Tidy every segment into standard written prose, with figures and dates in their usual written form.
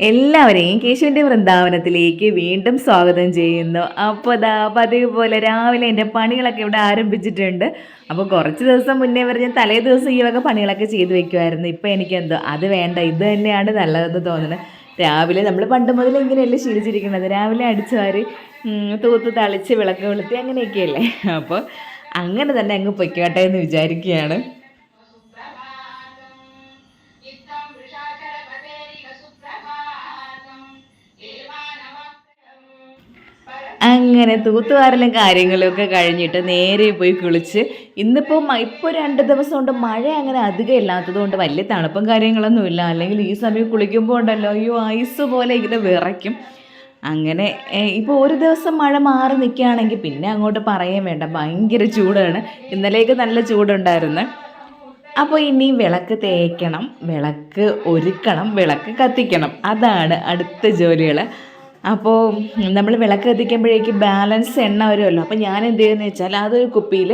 എല്ലാവരെയും കേശുവിൻ്റെ വൃന്ദാവനത്തിലേക്ക് വീണ്ടും സ്വാഗതം ചെയ്യുന്നു. അപ്പോൾ പതിവ് പോലെ രാവിലെ എൻ്റെ പണികളൊക്കെ ഇവിടെ ആരംഭിച്ചിട്ടുണ്ട്. അപ്പോൾ കുറച്ച് ദിവസം മുന്നേ വരെ ഞാൻ തലേ ദിവസം ഈ വക പണികളൊക്കെ ചെയ്ത് വെക്കുമായിരുന്നു. ഇപ്പോൾ എനിക്കെന്തോ അത് വേണ്ട, ഇത് തന്നെയാണ് നല്ലതെന്ന് തോന്നുന്നത്. രാവിലെ നമ്മൾ പണ്ട് മുതൽ ഇങ്ങനെയല്ലേ ശീലിച്ചിരിക്കുന്നത്, രാവിലെ അടിച്ചു വാരി തൂത്ത് തളിച്ച് വിളക്ക് കൊളുത്തി അങ്ങനെയൊക്കെയല്ലേ. അപ്പോൾ അങ്ങനെ തന്നെ അങ്ങ് പൊയ്ക്കോട്ടെ എന്ന് വിചാരിക്കുകയാണ്. അങ്ങനെ തൂത്തുവാരലും കാര്യങ്ങളും ഒക്കെ കഴിഞ്ഞിട്ട് നേരെ പോയി കുളിച്ച് ഇപ്പോൾ 2 ദിവസം കൊണ്ട് മഴ അങ്ങനെ അധികം ഇല്ലാത്തത് കൊണ്ട് വലിയ തണുപ്പും കാര്യങ്ങളൊന്നുമില്ല. അല്ലെങ്കിൽ ഈ സമയം കുളിക്കുമ്പോൾ ഉണ്ടല്ലോ, അയ്യോ ഐസ് പോലെ ഇങ്ങനെ വിറയ്ക്കും. അങ്ങനെ ഇപ്പോൾ ഒരു ദിവസം മഴ മാറി നിൽക്കുകയാണെങ്കിൽ പിന്നെ അങ്ങോട്ട് പറയാൻ വേണ്ട, ഭയങ്കര ചൂടാണ്. ഇന്നലേക്ക് നല്ല ചൂടുണ്ടായിരുന്നു. അപ്പോൾ ഇനി വിളക്ക് തേക്കണം, വിളക്ക് ഒരുക്കണം, വിളക്ക് കത്തിക്കണം, അതാണ് അടുത്ത ജോലികൾ. അപ്പോൾ നമ്മൾ വിളക്ക് കത്തിക്കുമ്പോഴേക്ക് ബാലൻസ് എണ്ണ വരുമല്ലോ. അപ്പോൾ ഞാൻ എന്ത് ചെയ്യുന്നത് വെച്ചാൽ അതൊരു കുപ്പിയിൽ,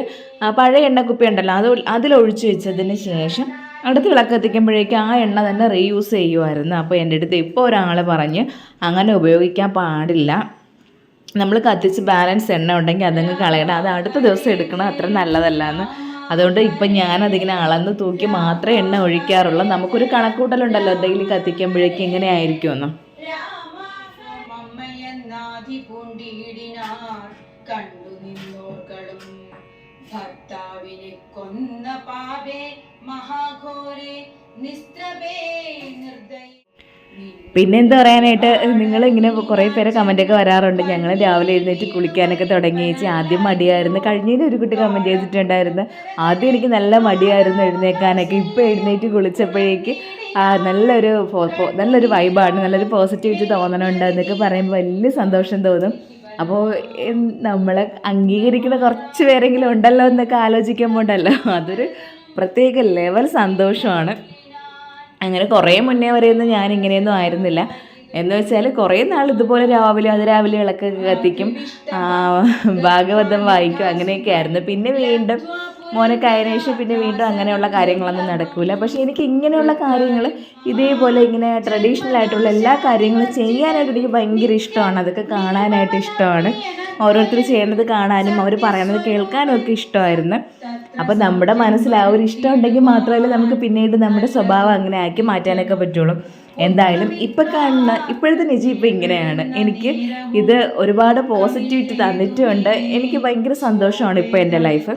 പഴയ എണ്ണ കുപ്പി ഉണ്ടല്ലോ, അതിലൊഴിച്ച് വെച്ചതിന് ശേഷം അടുത്ത് വിളക്ക് കത്തിക്കുമ്പോഴേക്ക് ആ എണ്ണ തന്നെ റീയൂസ് ചെയ്യുമായിരുന്നു. അപ്പോൾ എൻ്റെ അടുത്ത് ഇപ്പോൾ ഒരാൾ പറഞ്ഞ് അങ്ങനെ ഉപയോഗിക്കാൻ പാടില്ല, നമ്മൾ കത്തിച്ച് ബാലൻസ് എണ്ണ ഉണ്ടെങ്കിൽ അതങ്ങ് കളയണം, അത് അടുത്ത ദിവസം എടുക്കണം, അത്ര നല്ലതല്ല എന്ന്. അതുകൊണ്ട് ഇപ്പം ഞാനതിങ്ങനെ അളന്ന് തൂക്കി മാത്രമേ എണ്ണ ഒഴിക്കാറുള്ളൂ. നമുക്കൊരു കണക്കൂട്ടലുണ്ടല്ലോ എന്തെങ്കിലും കത്തിക്കുമ്പോഴേക്ക് എങ്ങനെ ആയിരിക്കുമെന്ന്. കണ്ടു നിന്നോർകളും ഭർത്താവിനെ കൊന്ന പാപേ മഹാഘോരേ നിസ്ത്രപേ നിർദ്ദയ. പിന്നെ എന്താ പറയാനായിട്ട്, നിങ്ങളിങ്ങനെ കുറേ പേര് കമൻറ്റൊക്കെ വരാറുണ്ട്. ഞങ്ങൾ രാവിലെ എഴുന്നേറ്റ് കുളിക്കാനൊക്കെ തുടങ്ങി വെച്ച് ആദ്യം മടിയായിരുന്നു. കഴിഞ്ഞതിന് ഒരു കുട്ടി കമൻറ്റ് ചെയ്തിട്ടുണ്ടായിരുന്നു, ആദ്യം എനിക്ക് നല്ല മടിയായിരുന്നു എഴുന്നേക്കാനൊക്കെ, ഇപ്പോൾ എഴുന്നേറ്റ് കുളിച്ചപ്പോഴേക്ക് നല്ലൊരു വൈബാണ്, നല്ലൊരു പോസിറ്റിവിറ്റി തോന്നണുണ്ട് എന്നൊക്കെ പറയുമ്പോൾ വലിയ സന്തോഷം തോന്നും. അപ്പോൾ നമ്മളെ അംഗീകരിക്കുന്ന കുറച്ച് പേരെങ്കിലും ഉണ്ടല്ലോ എന്നൊക്കെ ആലോചിക്കുമ്പോൾ ഉണ്ടല്ലോ, അതൊരു പ്രത്യേക ലെവൽ സന്തോഷമാണ്. അങ്ങനെ കുറേ മുന്നേ വരെയൊന്നും ഞാൻ ഇങ്ങനെയൊന്നും ആയിരുന്നില്ല. എന്ന് വെച്ചാൽ കുറേ നാൾ ഇതുപോലെ രാവിലെ വിളക്കൊക്കെ കത്തിക്കും, ഭാഗവതം വായിക്കും, അങ്ങനെയൊക്കെ ആയിരുന്നു. പിന്നെ വീണ്ടും മോനൊക്കെ ആയതിനു ശേഷം പിന്നെ വീണ്ടും അങ്ങനെയുള്ള കാര്യങ്ങളൊന്നും നടക്കില്ല. പക്ഷേ എനിക്ക് ഇങ്ങനെയുള്ള കാര്യങ്ങൾ ഇതേപോലെ ഇങ്ങനെ ട്രഡീഷണൽ ആയിട്ടുള്ള എല്ലാ കാര്യങ്ങളും ചെയ്യാനായിട്ട് എനിക്ക് ഭയങ്കര ഇഷ്ടമാണ്. അതൊക്കെ കാണാനായിട്ട് ഇഷ്ടമാണ്. ഓരോരുത്തർ ചെയ്യുന്നത് കാണാനും അവർ പറയുന്നത് കേൾക്കാനും ഒക്കെ ഇഷ്ടമായിരുന്നു. അപ്പോൾ നമ്മുടെ മനസ്സിൽ ആ ഒരു ഇഷ്ടം ഉണ്ടെങ്കിൽ മാത്രമല്ല നമുക്ക് പിന്നീട് നമ്മുടെ സ്വഭാവം അങ്ങനെ ആക്കി മാറ്റാനൊക്കെ പറ്റുള്ളൂ. എന്തായാലും ഇപ്പം കാണുന്ന ഇപ്പോഴത്തെ നിജി ഇപ്പം ഇങ്ങനെയാണ്. എനിക്ക് ഇത് ഒരുപാട് പോസിറ്റിവിറ്റി തന്നിട്ടുമുണ്ട്. എനിക്ക് ഭയങ്കര സന്തോഷമാണ് ഇപ്പോൾ എൻ്റെ ലൈഫ്.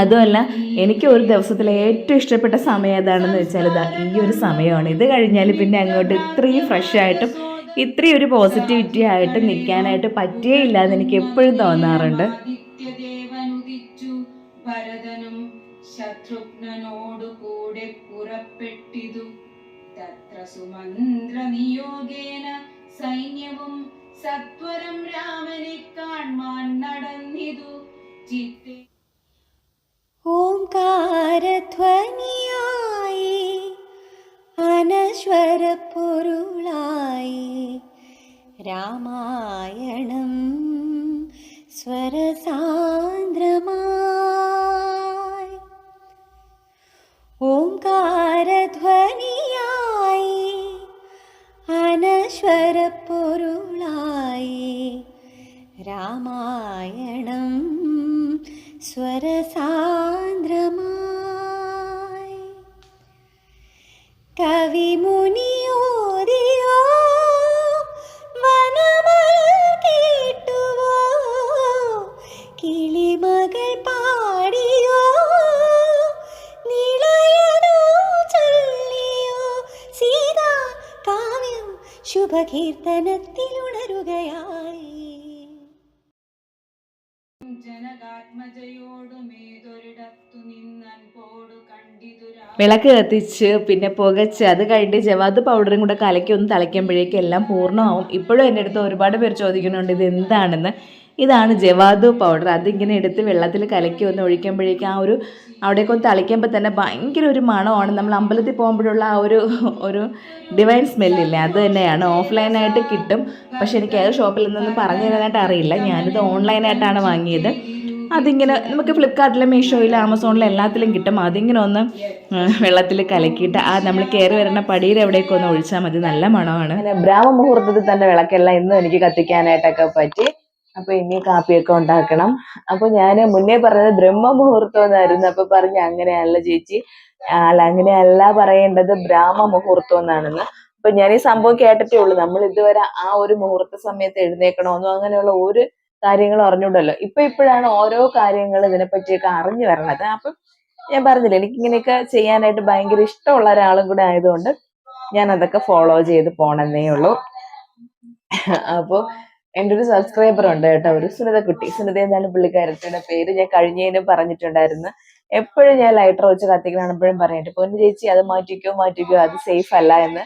അതുമല്ല, എനിക്ക് ഒരു ദിവസത്തിലെ ഏറ്റവും ഇഷ്ടപ്പെട്ട സമയം ഏതാണെന്ന് വെച്ചാൽ ഈ ഒരു സമയമാണ്. ഇത് കഴിഞ്ഞാൽ പിന്നെ അങ്ങോട്ട് ഇത്രയും ഫ്രഷ് ആയിട്ടും ഇത്രയും ഒരു പോസിറ്റിവിറ്റി ആയിട്ട് നിൽക്കാനായിട്ട് പറ്റിയേ ഇല്ല എന്ന് എനിക്ക് എപ്പോഴും തോന്നാറുണ്ട്. ഭരതനും ശത്രുഘ്നനോടു കൂടെ പുറപ്പെട്ടിതു. തത്ര സുമന്ത്ര നിയോഗേന സൈന്യവും സത്വരം രാമനെ കാണാൻ നടന്നിതു. ചിത്തെ ഓംകാരധ്വനിയായി അനശ്വര പൊരുളായി രാമായണം സ്വരസാന്ദ്രമായി. ഓംകാരധ്വനിയായി അനശ്വര പൊരുളായി രാമായണം സ്വരസാന്ദ്രമായി. കവിമുനിയോദിയോ വനമലർ കേട്ടുവോ, കിളിമകൾ പാടിയോ, നിളയനോ ചൊല്ലിയോ, സീതാ കാവ്യം ശുഭകീർത്തനത്തിലുണരുകയായി. വിളക്ക് കത്തിച്ച് പിന്നെ പുകച്ച് അത് കഴിഞ്ഞ് ജവാദ് പൗഡറും കൂടെ കലക്കി ഒന്ന് തിളയ്ക്കുമ്പോഴേക്കും എല്ലാം പൂർണ്ണമാവും. ഇപ്പോഴും എൻ്റെ അടുത്ത് ഒരുപാട് പേർ ചോദിക്കുന്നുണ്ട് ഇത് എന്താണെന്ന്. ഇതാണ് ജവാദു പൗഡർ. അതിങ്ങനെ എടുത്ത് വെള്ളത്തിൽ കലക്കി ഒന്ന് ഒഴിക്കുമ്പോഴേക്കും ആ ഒരു അവിടേക്ക് ഒന്ന് തളിക്കുമ്പോൾ തന്നെ ഭയങ്കര ഒരു മണമാണ്. നമ്മൾ അമ്പലത്തിൽ പോകുമ്പോഴുള്ള ആ ഒരു ഡിവൈൻ സ്മെല്ലില്ലേ, അത് തന്നെയാണ്. ഓഫ്ലൈനായിട്ട് കിട്ടും, പക്ഷെ എനിക്ക് ഏത് ഷോപ്പിൽ നിന്നൊന്നും പറഞ്ഞു തരാനായിട്ട് അറിയില്ല. ഞാനിത് ഓൺലൈനായിട്ടാണ് വാങ്ങിയത്. അതിങ്ങനെ നമുക്ക് ഫ്ലിപ്കാർട്ടിലും മീഷോയിലും ആമസോണിലും എല്ലാത്തിലും കിട്ടും. അതിങ്ങനെ ഒന്ന് വെള്ളത്തിൽ കലക്കിയിട്ട് ആ നമ്മൾ കയറി വരുന്ന പടിയിൽ എവിടേക്ക് ഒന്ന് ഒഴിച്ചാൽ മതി. നല്ല മണമാണ്. അങ്ങനെ ബ്രാഹ്മമുഹൂർത്തത്തിൽ തന്നെ വിളക്കെല്ലാം ഇന്നും എനിക്ക് കത്തിക്കാനായിട്ടൊക്കെ പറ്റി. അപ്പൊ ഇനി കാപ്പിയൊക്കെ ഉണ്ടാക്കണം. അപ്പൊ ഞാൻ മുന്നേ പറഞ്ഞത് ബ്രഹ്മമുഹൂർത്തം എന്നായിരുന്നു. അപ്പൊ പറഞ്ഞു അങ്ങനെയല്ല ചേച്ചി, അല്ല അങ്ങനെയല്ല പറയേണ്ടത്, ബ്രാഹ്മമുഹൂർത്തം എന്നാണെന്ന്. അപ്പൊ ഞാൻ ഈ സംഭവം കേട്ടിട്ടേ ഉള്ളൂ. നമ്മൾ ഇതുവരെ ആ ഒരു മുഹൂർത്ത സമയത്ത് എഴുന്നേക്കണമെന്നോ അങ്ങനെയുള്ള ഒരു കാര്യങ്ങൾ അറിഞ്ഞൂടല്ലോ. ഇപ്പോഴാണ് ഓരോ കാര്യങ്ങൾ ഇതിനെപ്പറ്റിയൊക്കെ അറിഞ്ഞു വരണത്. അപ്പൊ ഞാൻ പറഞ്ഞില്ല, എനിക്ക് ഇങ്ങനെയൊക്കെ ചെയ്യാനായിട്ട് ഭയങ്കര ഇഷ്ടമുള്ള ഒരാളും കൂടെ ആയതുകൊണ്ട് ഞാൻ അതൊക്കെ ഫോളോ ചെയ്ത് പോണെന്നേ ഉള്ളൂ. അപ്പൊ എൻ്റെ ഒരു സബ്സ്ക്രൈബർ ഉണ്ട് കേട്ടോ, ഒരു സുനിതക്കുട്ടി. സുനിത എന്നാണ് പുള്ളിക്കാരത്തിയുടെ പേര്. ഞാൻ കഴിഞ്ഞതിനും പറഞ്ഞിട്ടുണ്ടായിരുന്നു, എപ്പോഴും ഞാൻ ലൈറ്റർ വെച്ച് കത്തിക്കണമെപ്പോഴും പറയട്ടെ, പൊന്നു ചേച്ചി അത് മാറ്റിക്കോ, അത് സേഫ് അല്ല എന്ന്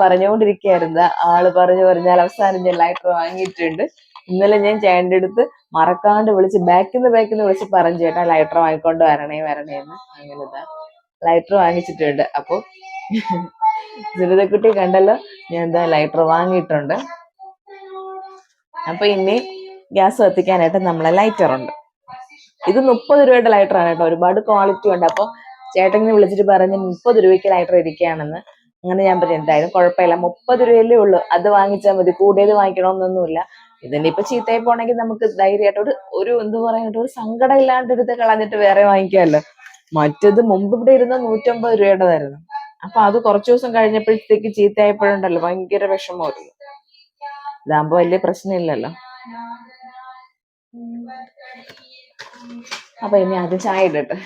പറഞ്ഞുകൊണ്ടിരിക്കുകയായിരുന്നു. ആള് പറഞ്ഞാൽ അവസാനം ഞാൻ ലൈറ്റർ വാങ്ങിയിട്ടുണ്ട്. ഇന്നലെ ഞാൻ ചേട്ടൻ്റെ അടുത്ത് മറക്കാണ്ട് വിളിച്ച് ബാക്കിൽ നിന്ന് വിളിച്ച് പറഞ്ഞു, ചേട്ടാ ലൈറ്റർ വാങ്ങിക്കൊണ്ട് വരണേ എന്ന്. അങ്ങനെതാ ലൈറ്റർ വാങ്ങിച്ചിട്ടുണ്ട്. അപ്പൊ സുനിതക്കുട്ടി കണ്ടല്ലോ, ഞാൻ എന്താ ലൈറ്റർ വാങ്ങിയിട്ടുണ്ട്. അപ്പൊ ഇനി ഗ്യാസ് കത്തിക്കാനായിട്ട് നമ്മളെ ലൈറ്റർ ഉണ്ട്. ഇത് 30 രൂപയുടെ ലൈറ്ററാണ് കേട്ടോ, ഒരുപാട് ക്വാളിറ്റി ഉണ്ട്. അപ്പൊ ചേട്ടനെ വിളിച്ചിട്ട് പറഞ്ഞ് 30 രൂപയ്ക്ക് ലൈറ്റർ ഇരിക്കുകയാണെന്ന്. അങ്ങനെ ഞാൻ പറഞ്ഞു എന്തായാലും കുഴപ്പമില്ല, 30 രൂപയല്ലേ ഉള്ളൂ, അത് വാങ്ങിച്ചാൽ മതി, കൂടിയത് വാങ്ങിക്കണമെന്നൊന്നുമില്ല. ഇതിന്റെ ഇപ്പൊ ചീത്തയായി പോണെങ്കിൽ നമുക്ക് ധൈര്യമായിട്ട് ഒരു എന്താ പറയാനായിട്ട് ഒരു സങ്കടം ഇല്ലാണ്ട് എടുത്ത് കളഞ്ഞിട്ട് വേറെ വാങ്ങിക്കാമല്ലോ. മറ്റത് മുമ്പ് ഇവിടെ ഇരുന്ന 150 രൂപയുടേതായിരുന്നു. അപ്പൊ അത് കുറച്ചു ദിവസം കഴിഞ്ഞപ്പോഴത്തേക്ക് ചീത്തയായപ്പോഴുണ്ടല്ലോ ഭയങ്കര വിഷമമായിരുന്നു. ഇതാകുമ്പോ വലിയ പ്രശ്നമില്ലല്ലോ. അപ്പൊ ഇനി അത് ചായ ഇടട്ടെ.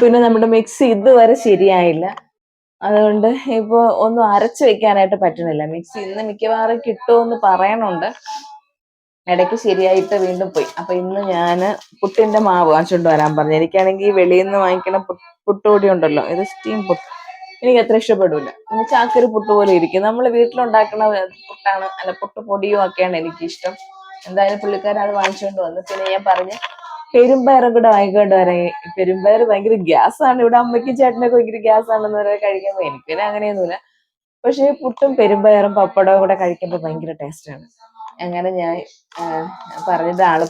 പിന്നെ നമ്മുടെ മിക്സി ഇതുവരെ ശരിയായില്ല, അതുകൊണ്ട് ഇപ്പൊ ഒന്നും അരച്ചു വെക്കാനായിട്ട് പറ്റണില്ല. മിക്സി ഇന്ന് മിക്കവാറും കിട്ടുമെന്ന് പറയണുണ്ട്. ഇടയ്ക്ക് ശരിയായിട്ട് വീണ്ടും പോയി. അപ്പൊ ഇന്ന് ഞാന് പുട്ടിന്റെ മാവ് വാങ്ങിച്ചോണ്ട് വരാൻ പറഞ്ഞു. എനിക്കാണെങ്കിൽ വെളിയിൽ നിന്ന് വാങ്ങിക്കണ പുട്ടുപൊടി ഉണ്ടല്ലോ, ഇത് സ്റ്റീം പുട്ട്, എനിക്ക് അത്ര ഇഷ്ടപ്പെടില്ല. ചാക്കരി പുട്ട് പോലെ ഇരിക്കും. നമ്മൾ വീട്ടിലുണ്ടാക്കുന്ന പുട്ടാണ്, അല്ല പുട്ടുപൊടിയും ഒക്കെയാണ് എനിക്കിഷ്ടം. എന്തായാലും പുള്ളിക്കാരൻ അത് വാങ്ങിച്ചുകൊണ്ട് വന്നു. പിന്നെ ഞാൻ പറഞ്ഞു പെരുമ്പയറും കൂടെ വാങ്ങിക്കൊണ്ട് വരാൻ. പെരുമ്പയർ ഭയങ്കര ഗ്യാസാണ്, ഇവിടെ അമ്മയ്ക്കും ചേട്ടനൊക്കെ ഭയങ്കര ഗ്യാസ് ആണെന്ന് പറയാൻ കഴിക്കുമ്പോൾ എനിക്കിനെ അങ്ങനെയൊന്നുമില്ല. പക്ഷെ പുട്ടും പെരുമ്പയറും പപ്പടവും കൂടെ കഴിക്കുമ്പോൾ ഭയങ്കര ടേസ്റ്റാണ്. അങ്ങനെ ഞാൻ പറഞ്ഞത് ആള്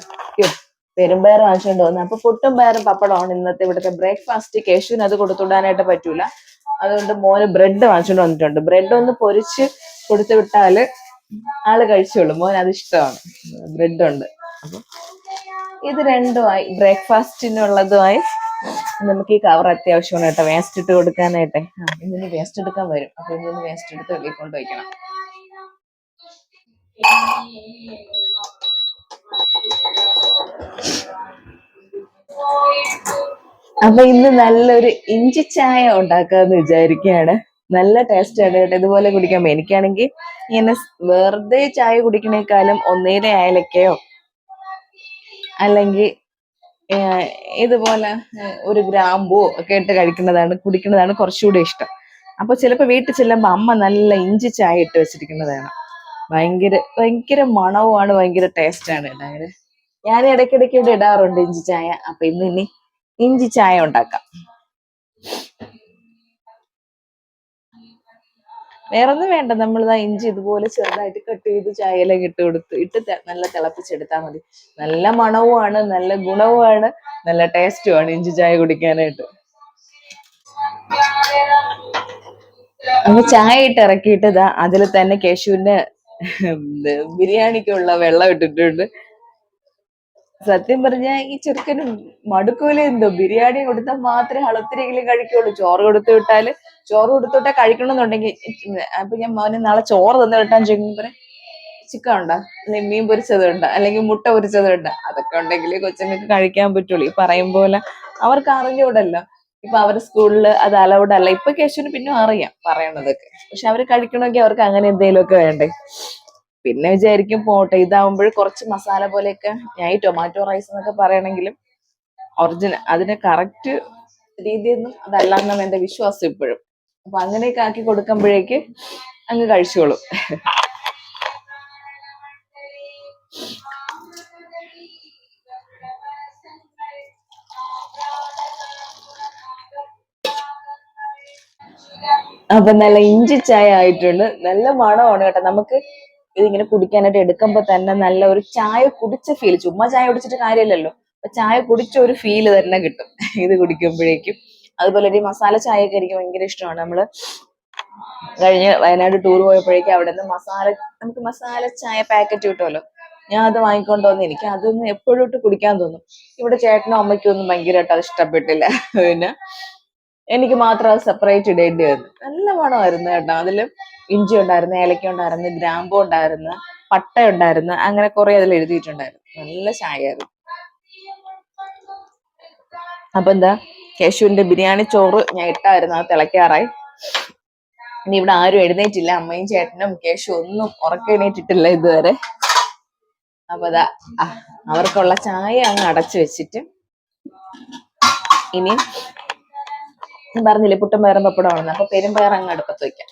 പെരുമ്പയർ വാങ്ങിച്ചുകൊണ്ട് വന്നു. അപ്പൊ പുട്ടും പയറും പപ്പടമാണ് ഇന്നത്തെ ഇവിടുത്തെ ബ്രേക്ക്ഫാസ്റ്റ്. കേശുവിന് അത് കൊടുത്തുവിടാനായിട്ട് പറ്റൂല, അതുകൊണ്ട് മോന് ബ്രെഡ് വാങ്ങിച്ചുകൊണ്ട് വന്നിട്ടുണ്ട്. ബ്രെഡ് ഒന്ന് പൊരിച്ച് കൊടുത്തു വിട്ടാല് ആള് കഴിച്ചോളൂ. മോൻ അത് ഇഷ്ടമാണ്, ബ്രെഡ് ഉണ്ട്. അപ്പൊ ഇത് രണ്ടുമായി ബ്രേക്ക്ഫാസ്റ്റിനുള്ളതുമായി നമുക്ക് ഈ കവർ അത്യാവശ്യമാണ് കേട്ടോ, വേസ്റ്റ് ഇട്ട് കൊടുക്കാനായിട്ടെ. ഇന്നിനി വേസ്റ്റ് എടുക്കാൻ വരും. അപ്പൊ ഇന്ന് വേസ്റ്റ് എടുത്ത് വെളിയിൽ കൊണ്ട് വയ്ക്കണം. അപ്പൊ ഇന്ന് നല്ലൊരു ഇഞ്ചി ചായ ഉണ്ടാക്കാന്ന് വിചാരിക്കുകയാണ്. നല്ല ടേസ്റ്റ് ആണ് കേട്ടോ ഇതുപോലെ കുടിക്കുമ്പോ. എനിക്കാണെങ്കിൽ ഇങ്ങനെ വെറുതെ ചായ കുടിക്കണേക്കാളും ഒന്നേലെ അയലക്കയോ അല്ലെങ്കിൽ ഇതുപോലെ ഒരു ഗ്രാമ്പൂ ഒക്കെ ഇട്ട് കുടിക്കുന്നതാണ് കുറച്ചുകൂടി ഇഷ്ടം. അപ്പൊ ചിലപ്പോ വീട്ടിൽ ചെല്ലുമ്പോ അമ്മ നല്ല ഇഞ്ചി ചായ ഇട്ട് വെച്ചിരിക്കുന്നതാണ്. ഭയങ്കര മണവുമാണ്, ഭയങ്കര ടേസ്റ്റാണ് കേട്ടോ. ഞാൻ ഇടയ്ക്കിടയ്ക്ക് ഇവിടെ ഇടാറുണ്ട് ഇഞ്ചി ചായ. അപ്പൊ ഇനി ഇഞ്ചി ചായ ഉണ്ടാക്കാം. വേറൊന്നും വേണ്ട, നമ്മളിതാ ഇഞ്ചി ഇതുപോലെ ചെറുതായിട്ട് കട്ട് ചെയ്ത് ചായയിലേക്ക് ഇട്ട് നല്ല തിളപ്പിച്ചെടുത്താൽ മതി. നല്ല മണവുമാണ്, നല്ല ഗുണവുമാണ്, നല്ല ടേസ്റ്റുമാണ് ഇഞ്ചി ചായ കുടിക്കാനായിട്ട്. അപ്പൊ ചായ ഇട്ട് ഇറക്കിയിട്ട് ഇതാ അതിൽ തന്നെ കേശുവിന്റെ ബിരിയാണിക്കുള്ള വെള്ളം ഇട്ടിട്ടുണ്ട്. സത്യം പറഞ്ഞാൽ ഈ ചെറുക്കന് മടുക്കൂല എന്തോ, ബിരിയാണി കൊടുത്താൽ മാത്രമേ ഒത്തിരിയെങ്കിലും കഴിക്കുള്ളൂ. ചോറ് കൊടുത്തു വിട്ടാൽ കഴിക്കണമെന്നുണ്ടെങ്കിൽ, അപ്പൊ ഞാൻ മോനെ നാളെ ചോറ് തന്നു വിട്ടാൻ ചോദിക്കുമ്പോൾ ചിക്കൻ ഉണ്ടോ, അല്ലെങ്കിൽ മീൻ പൊരിച്ചതും ഉണ്ടോ, അല്ലെങ്കിൽ മുട്ട പൊരിച്ചതും ഉണ്ടോ, അതൊക്കെ ഉണ്ടെങ്കിൽ കൊച്ചുങ്ങൾക്ക് കഴിക്കാൻ പറ്റുള്ളൂ. ഈ പറയും പോലെ അവർക്ക് അറിഞ്ഞൂടല്ലോ. ഇപ്പൊ അവരുടെ സ്കൂളിൽ അത് അലൗഡ് അല്ല. ഇപ്പൊ കേശുവിന് പിന്നെ അറിയാം പറയണതൊക്കെ, പക്ഷെ അവര് കഴിക്കണമെങ്കിൽ അവർക്ക് അങ്ങനെ എന്തെങ്കിലുമൊക്കെ വേണ്ടേ. പിന്നെ വിചാരിക്കും പോട്ടെ, ഇതാവുമ്പോൾ കുറച്ച് മസാല പോലെയൊക്കെ, ഞാൻ ഈ ടൊമാറ്റോ റൈസ് എന്നൊക്കെ പറയണെങ്കിലും ഒറിജിനൽ അതിന്റെ കറക്റ്റ് രീതിയൊന്നും അതല്ലാന്നാണ് എന്റെ വിശ്വാസം ഇപ്പോഴും. അപ്പൊ അങ്ങനെയൊക്കെ ആക്കി കൊടുക്കുമ്പോഴേക്ക് അങ്ങ് കഴിച്ചോളും. അപ്പൊ നല്ല ഇഞ്ചി ചായ ആയിട്ടുണ്ട്. നല്ല മണമാണ് കേട്ടോ. നമുക്ക് ഇതിങ്ങനെ കുടിക്കാനായിട്ട് എടുക്കുമ്പോ തന്നെ നല്ല ഒരു ചായ കുടിച്ച ഫീൽ. ചുമ്മാ ചായ കുടിച്ചിട്ട് കാര്യമില്ലല്ലോ, ചായ കുടിച്ച ഒരു ഫീല് തന്നെ കിട്ടും ഇത് കുടിക്കുമ്പോഴേക്കും. അതുപോലെ ഒരു മസാല ചായയൊക്കെ എനിക്ക് ഭയങ്കര ഇഷ്ടമാണ്. നമ്മള് കഴിഞ്ഞ് വയനാട് ടൂർ പോയപ്പോഴേക്കും അവിടെ നിന്ന് നമുക്ക് മസാല ചായ പാക്കറ്റ് കിട്ടുമല്ലോ, ഞാൻ അത് വാങ്ങിക്കൊണ്ട് വന്ന് എനിക്ക് അതൊന്നും എപ്പോഴും ഇട്ട് കുടിക്കാൻ തോന്നും. ഇവിടെ ചേട്ടനും അമ്മയ്ക്കും ഒന്നും ഭയങ്കരമായിട്ട് അത് ഇഷ്ടപ്പെട്ടില്ല. പിന്നെ എനിക്ക് മാത്രം അത് സെപ്പറേറ്റ് ഇടേണ്ടി വന്നു. നല്ല മണമായിരുന്നു കേട്ടോ. അതില് ഇഞ്ചി ഉണ്ടായിരുന്നു, ഏലക്ക ഉണ്ടായിരുന്നു, ഗ്രാമ്പു ഉണ്ടായിരുന്നു, പട്ട ഉണ്ടായിരുന്നു, അങ്ങനെ കുറെ അതിൽ എഴുതിയിട്ടുണ്ടായിരുന്നു. നല്ല ചായയായിരുന്നു. അപ്പൊ എന്താ, കേശുവിന്റെ ബിരിയാണി ചോറ് ഞാൻ ഇട്ടായിരുന്നു, അത് തിളയ്ക്കാറായി. ഇനി ഇവിടെ ആരും എഴുന്നേറ്റില്ല, അമ്മയും ചേട്ടനും കേശു ഒന്നും ഉറക്കം എണീറ്റിട്ടില്ല ഇതുവരെ. അപ്പൊ അതാ അവർക്കുള്ള ചായ അങ്ങ് അടച്ചു വെച്ചിട്ട് ഇനി പറഞ്ഞില്ലേ പുട്ടും പയറും പപ്പടമാണെന്ന്, അപ്പൊ പെരുമ്പയർ അങ്ങ് അടുപ്പത്ത് വെക്കാം.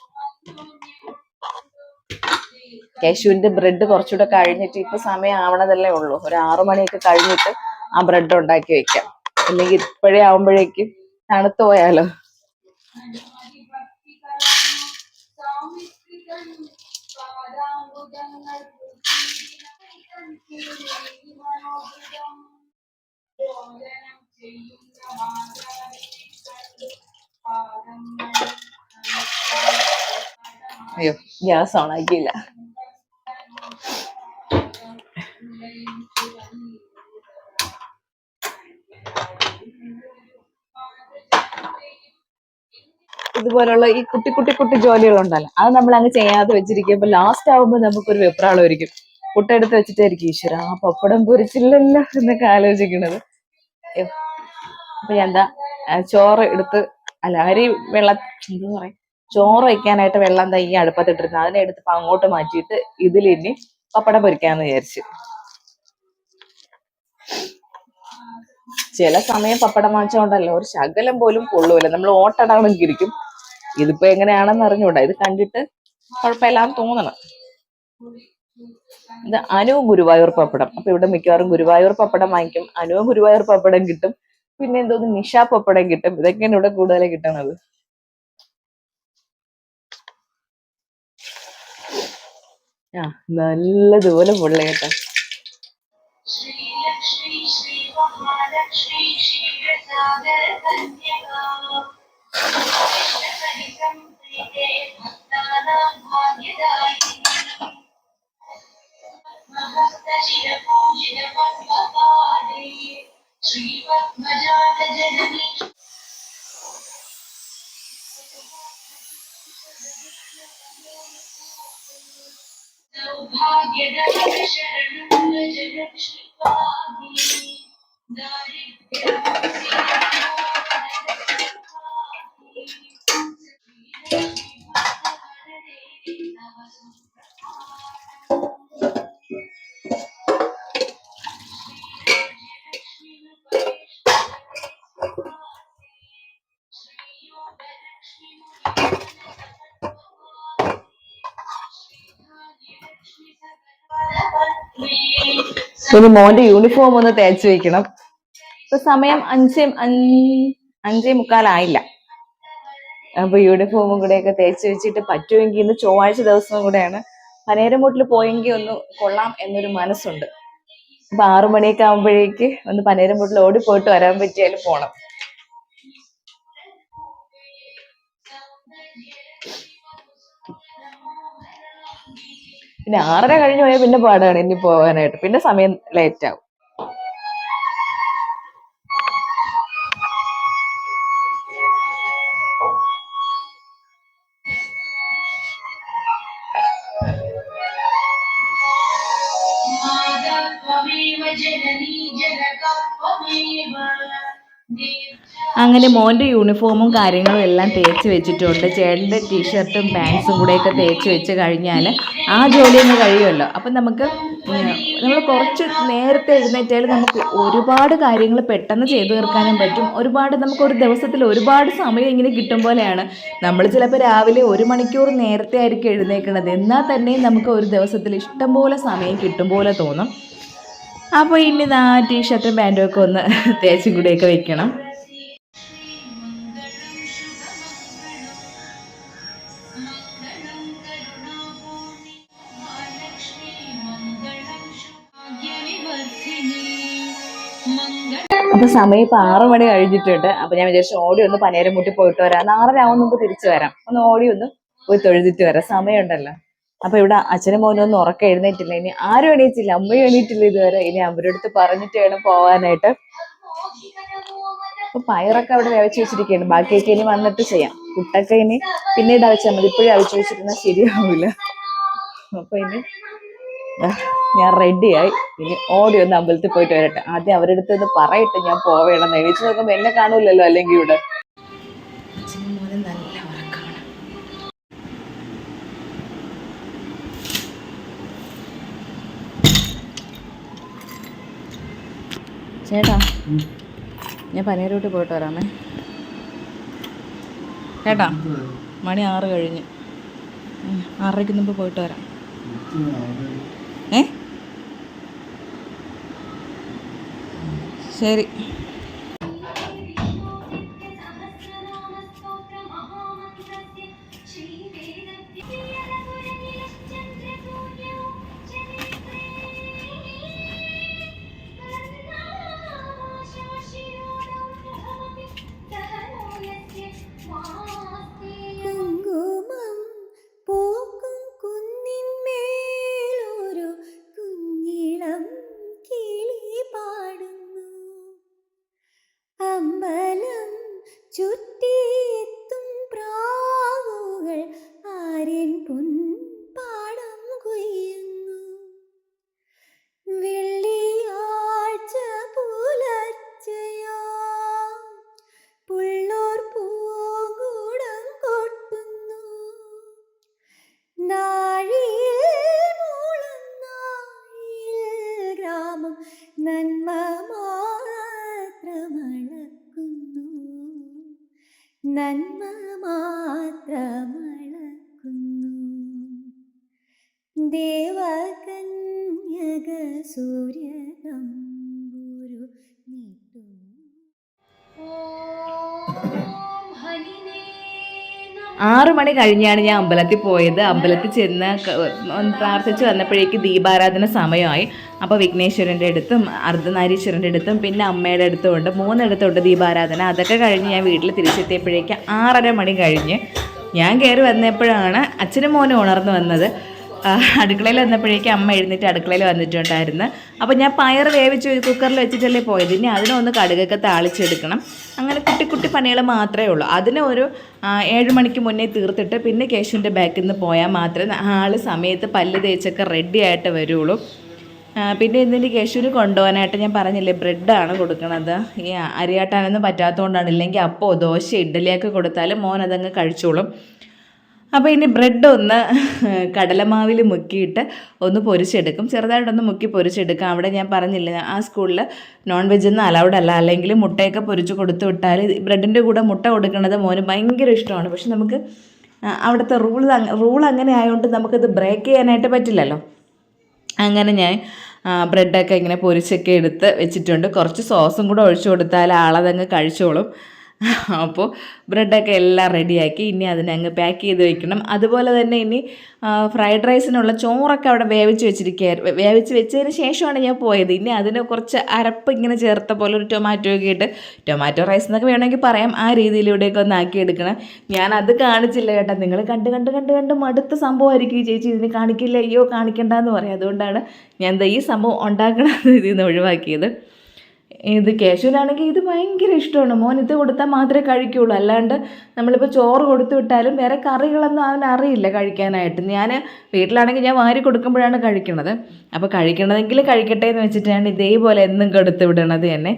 കേശുവിന്റെ ബ്രെഡ് കുറച്ചുകൂടെ കഴിഞ്ഞിട്ട്, ഇപ്പൊ സമയം ആവണതല്ലേ ഉള്ളൂ, ഒരു 6 മണിയൊക്കെ കഴിഞ്ഞിട്ട് ആ ബ്രെഡ് ഉണ്ടാക്കി വെക്കാം. അല്ലെങ്കിൽ ഇപ്പോഴേ ആവുമ്പോഴേക്കും തണുത്തു പോയാലോ. അയ്യോ, ഗ്യാസ് ഓൺ ആക്കിയില്ല. ഇതുപോലുള്ള ഈ കുട്ടി കുട്ടി കുട്ടി ജോലികളുണ്ടല്ലോ, അത് നമ്മൾ അങ്ങ് ചെയ്യാതെ വെച്ചിരിക്കുമ്പോ ലാസ്റ്റ് ആവുമ്പോ നമുക്കൊരു വെപ്രാളമായിരിക്കും. പുട്ടെടുത്ത് വെച്ചിട്ടായിരിക്കും ഈശ്വര ആ പപ്പടം പൊരിച്ചില്ലല്ലോ എന്നൊക്കെ ആലോചിക്കണത്. അപ്പൊ ഞാൻ എന്താ ചോറ് എടുത്ത്, അല്ല അരി എന്താ പറയാ, ചോറ് വയ്ക്കാനായിട്ട് വെള്ളം ഈ അടുപ്പത്തിട്ടിരുന്നു, അതിനെ എടുത്ത് അങ്ങോട്ട് മാറ്റിയിട്ട് ഇതിലിനി പപ്പടം പൊരിക്കാന്ന് വിചാരിച്ചു. ചില സമയം പപ്പടം വാങ്ങിച്ചോണ്ടല്ലോ ഒരു ശകലം പോലും കൊള്ളൂല, നമ്മൾ ഓട്ടടാണെങ്കിൽ ഇരിക്കും. ഇതിപ്പോ എങ്ങനെയാണെന്ന് അറിഞ്ഞൂടാ, ഇത് കണ്ടിട്ട് കുഴപ്പമില്ലാന്ന് തോന്നണം. ഇത് അനു ഗുരുവായൂർ പപ്പടം. അപ്പൊ ഇവിടെ മിക്കവാറും ഗുരുവായൂർ പപ്പടം വാങ്ങിക്കും, അനു ഗുരുവായൂർ പപ്പടം കിട്ടും, പിന്നെ എന്തോന്ന് നിഷ പപ്പടം കിട്ടും. ഇതൊക്കെയാണ് ഇവിടെ കൂടുതൽ കിട്ടണത്. ആ നല്ലതുപോലെ പൊള്ള കേട്ടോ. ഇനി മോന്റെ യൂണിഫോം ഒന്ന് തേച്ച് വെക്കണം. ഇപ്പൊ സമയം 5:45 അപ്പൊ യൂണിഫോമും കൂടെയൊക്കെ തേച്ച് വെച്ചിട്ട് പറ്റുമെങ്കിൽ ഇന്ന് ചൊവ്വാഴ്ച ദിവസം കൂടെയാണ്, പനേരമൂട്ടിൽ പോയെങ്കിൽ ഒന്ന് കൊള്ളാം എന്നൊരു മനസ്സുണ്ട്. അപ്പൊ 6 മണിയൊക്കെ ആകുമ്പോഴേക്ക് ഒന്ന് പനേരമൂട്ടിൽ ഓടിപ്പോയിട്ട് വരാൻ പറ്റിയാലും പോണം. പിന്നെ 6:30 കഴിഞ്ഞു പോയാൽ പിന്നെ പാടാണ് ഇനി പോകാനായിട്ട്, പിന്നെ സമയം ലേറ്റ് ആവും. അങ്ങനെ മോന്റെ യൂണിഫോമും കാര്യങ്ങളും എല്ലാം തേച്ച് വെച്ചിട്ടുണ്ട്. ചേട്ടൻ്റെ ടീഷർട്ടും പാൻസും കൂടെയൊക്കെ തേച്ച് വെച്ച് കഴിഞ്ഞാൽ ആ ജോലി അങ്ങ് കഴിയുമല്ലോ. അപ്പം നമുക്ക് നമ്മൾ കുറച്ച് നേരത്തെ എഴുന്നേറ്റാൽ നമുക്ക് ഒരുപാട് കാര്യങ്ങൾ പെട്ടെന്ന് ചെയ്തു തീർക്കാനും പറ്റും. നമുക്കൊരു ദിവസത്തിൽ ഒരുപാട് സമയം ഇങ്ങനെ കിട്ടും പോലെയാണ്. നമ്മൾ ചിലപ്പോൾ രാവിലെ 1 മണിക്കൂർ നേരത്തെ ആയിരിക്കും എഴുന്നേൽക്കുന്നത്, എന്നാൽ തന്നെ നമുക്ക് ഒരു ദിവസത്തിൽ ഇഷ്ടംപോലെ സമയം കിട്ടും പോലെ തോന്നും. അപ്പോൾ ഇനി ആ ടീഷർട്ടും പാൻറ്റും ഒക്കെ ഒന്ന് തേച്ചും കൂടെയൊക്കെ വെക്കണം. मंगल അപ്പോൾ സമയം ഇപ്പോൾ 6 മണി കഴിഞ്ഞിട്ടുണ്ട്. അപ്പോൾ ഞാൻ വിചാരിച്ചു ഓടി ഒന്ന് പനേരമുട്ടി പോയിട്ട് വരാം, 6:30 ആവും മുമ്പ് തിരിച്ചു വരാം, ഒന്ന് ഓടി ഒന്ന് പോയി തൊഴുതിട്ട് വരാം, സമയമുണ്ടല്ലോ. അപ്പോൾ ഇവിടെ അച്ഛനും മോനും ഒന്നും ഉറക്കം എഴുന്നേറ്റില്ല, ഇനി ആരും എണീറ്റില്ല, അമ്മയും എണീറ്റില്ല ഇതുവരെ. ഇനി അവരുടെ അടുത്ത് പറഞ്ഞിട്ട് വേണം പോകാനായിട്ട്. അപ്പോൾ പയറൊക്കെ അവിടെ വേവിച്ച് വെച്ചിരിക്കുകയാണ്, ബാക്കിയൊക്കെ ഇനി വന്നിട്ട് ചെയ്യാം. പുട്ടൊക്കെ ഇനി പിന്നീട് അയച്ചാൽ മതി, ഇപ്പോഴും അയച്ചു വെച്ചിരുന്നാൽ ശരിയാവില്ല. അപ്പോൾ ഇനി ഞാൻ റെഡിയായി, ഇനി ഓടി ഒന്ന് അമ്പലത്തിൽ പോയിട്ട് വരട്ടെ. ആദ്യം അവരുടെ അടുത്ത് ഒന്ന് പറയട്ടെ ഞാൻ പോവേണം, എണീച്ച് നോക്കുമ്പോൾ എന്നെ കാണൂലല്ലോ അല്ലെങ്കിൽ ഇവിടെ. അച്ഛനും മോനും നല്ല ഉറക്കമാണ്. ചേട്ടാ ഞാൻ പനേരോട്ട് പോയിട്ട് വരാമേ. ചേട്ടാ മണി 6 കഴിഞ്ഞ്, 6:30 മുമ്പ് പോയിട്ട് വരാം. ശരി. കുങ്കുമം പൂക്കും കുന്നിന്മേലൊരു കുഞ്ഞിളം കിളി പാടുന്നു. അമ്പലം ചുറ്റിയെത്തും പ്രാവുകൾ ആര്യൻ പൊൻപാടം കൊയ്യുന്നു. വെള്ളിയാഴ്ച പുലർച്ചയോ പുള്ളോർ പൂങ്കൂടം കൊട്ടുന്നു. നാഴിയിൽ മൂളുന്നാഴിയിൽ ഗ്രാമം നന്മ മാത്രമളക്കുന്നു, നന്മ മാത്രമളക്കുന്നു. ദേവകന്യക സൂര്യതമ്പുരു നീട്ടുന്നു. 6 മണി കഴിഞ്ഞാണ് ഞാൻ അമ്പലത്തിൽ പോയത്. അമ്പലത്തിൽ ചെന്ന് ഒന്ന് പ്രാർത്ഥിച്ച് വന്നപ്പോഴേക്ക് ദീപാരാധന സമയമായി. അപ്പോൾ വിഘ്നേശ്വരൻ്റെ അടുത്തും അർദ്ധനാരീശ്വരൻ്റെ അടുത്തും പിന്നെ അമ്മയുടെ അടുത്തും ഉണ്ട്, 3 ഇടത്തുണ്ട് ദീപാരാധന. അതൊക്കെ കഴിഞ്ഞ് ഞാൻ വീട്ടിൽ തിരിച്ചെത്തിയപ്പോഴേക്ക് 6:30 മണി കഴിഞ്ഞ്. ഞാൻ കയറി വന്നപ്പോഴാണ് അച്ഛനും മോനും ഉണർന്നു വന്നത്. അടുക്കളയിൽ വന്നപ്പോഴേക്കും അമ്മ എഴുന്നേറ്റ് അടുക്കളയിൽ വന്നിട്ടുണ്ടായിരുന്നു. അപ്പോൾ ഞാൻ പയർ വേവിച്ച് കുക്കറിൽ വെച്ചിട്ടല്ലേ പോയത്, ഇനി അതിനൊന്ന് കടുകൊക്കെ താളിച്ചെടുക്കണം. അങ്ങനെ കുട്ടി കുട്ടി പണികൾ മാത്രമേ ഉള്ളൂ. അതിന് ഒരു 7 മണിക്ക് മുന്നേ തീർത്തിട്ട് പിന്നെ കേശുവിൻ്റെ ബാക്കിൽ നിന്ന് പോയാൽ മാത്രമേ ആൾ സമയത്ത് പല്ല് തേച്ചൊക്കെ റെഡി ആയിട്ട് വരുള്ളൂ. പിന്നെ ഇതിൻ്റെ കേശുവിന് കൊണ്ടുപോകാനായിട്ട് ഞാൻ പറഞ്ഞില്ലേ ബ്രെഡാണ് കൊടുക്കണത്. ഈ അരിയാട്ടാനൊന്നും പറ്റാത്തതുകൊണ്ടാണ്, ഇല്ലെങ്കിൽ അപ്പോൾ ദോശ ഇഡ്ഡലിയൊക്കെ കൊടുത്താലും മോൻ അതങ്ങ് കഴിച്ചോളും. അപ്പോൾ ഇനി ബ്രെഡ് ഒന്ന് കടലമാവിൽ മുക്കിയിട്ട് ഒന്ന് പൊരിച്ചെടുക്കും, ചെറുതായിട്ടൊന്ന് മുക്കി പൊരിച്ചെടുക്കാം. അവിടെ ഞാൻ പറഞ്ഞില്ല ആ സ്കൂളിൽ നോൺ വെജൊന്നും അലൗഡ് അല്ല, അല്ലെങ്കിൽ മുട്ടയൊക്കെ പൊരിച്ച് കൊടുത്തു വിട്ടാൽ ബ്രെഡിൻ്റെ കൂടെ മുട്ട കൊടുക്കുന്നത് മോന് ഭയങ്കര ഇഷ്ടമാണ്. പക്ഷെ നമുക്ക് അവിടുത്തെ റൂൾ അങ്ങനെ ആയതുകൊണ്ട് നമുക്കത് ബ്രേക്ക് ചെയ്യാനായിട്ട് പറ്റില്ലല്ലോ. അങ്ങനെ ഞാൻ ബ്രെഡൊക്കെ ഇങ്ങനെ പൊരിച്ചൊക്കെ എടുത്ത് വെച്ചിട്ടുണ്ട്. കുറച്ച് സോസും കൂടെ ഒഴിച്ചു കൊടുത്താൽ ആളതങ്ങ് കഴിച്ചോളും. അപ്പോൾ ബ്രെഡൊക്കെ എല്ലാം റെഡിയാക്കി ഇനി അതിനങ്ങ് പാക്ക് ചെയ്ത് വെക്കണം. അതുപോലെ തന്നെ ഇനി ഫ്രൈഡ് റൈസിനുള്ള ചോറൊക്കെ അവിടെ വേവിച്ച് വെച്ചതിന് ശേഷമാണ് ഞാൻ പോയത്. ഇനി അതിന് കുറച്ച് അരപ്പ് ഇങ്ങനെ ചേർത്ത പോലെ ഒരു ടൊമാറ്റോ ഒക്കെ ഇട്ട്, ടൊമാറ്റോ റൈസ് എന്നൊക്കെ വേണമെങ്കിൽ പറയാം, ആ രീതിയിൽ ഇവിടെയൊക്കെ ഒന്ന് ആക്കിയെടുക്കണം. ഞാനത് കാണിച്ചില്ല കേട്ടോ. നിങ്ങൾ കണ്ട് മടുത്ത സംഭവമായിരിക്കും ഈ ചേച്ചി, ഇതിന് കാണിക്കില്ല, അയ്യോ കാണിക്കണ്ടെന്ന് പറയും. അതുകൊണ്ടാണ് ഞാൻ ഈ സംഭവം ഉണ്ടാക്കണത് ഇതിൽ നിന്ന് ഒഴിവാക്കിയത്. ഇത് കേശുവിനാണെങ്കിൽ ഇത് ഭയങ്കര ഇഷ്ടമാണ്. മോൻ ഇത് കൊടുത്താൽ മാത്രമേ കഴിക്കുകയുള്ളൂ, അല്ലാണ്ട് നമ്മളിപ്പോൾ ചോറ് കൊടുത്തു വിട്ടാലും വേറെ കറികളൊന്നും അവന് അറിയില്ല കഴിക്കാനായിട്ട്. ഞാൻ വീട്ടിലാണെങ്കിൽ ഞാൻ വാരി കൊടുക്കുമ്പോഴാണ് കഴിക്കണത്. അപ്പോൾ കഴിക്കണതെങ്കിൽ കഴിക്കട്ടെ എന്ന് വെച്ചിട്ടാണ് ഇതേപോലെ എന്നും കൊടുത്ത് വിടണത് തന്നെ.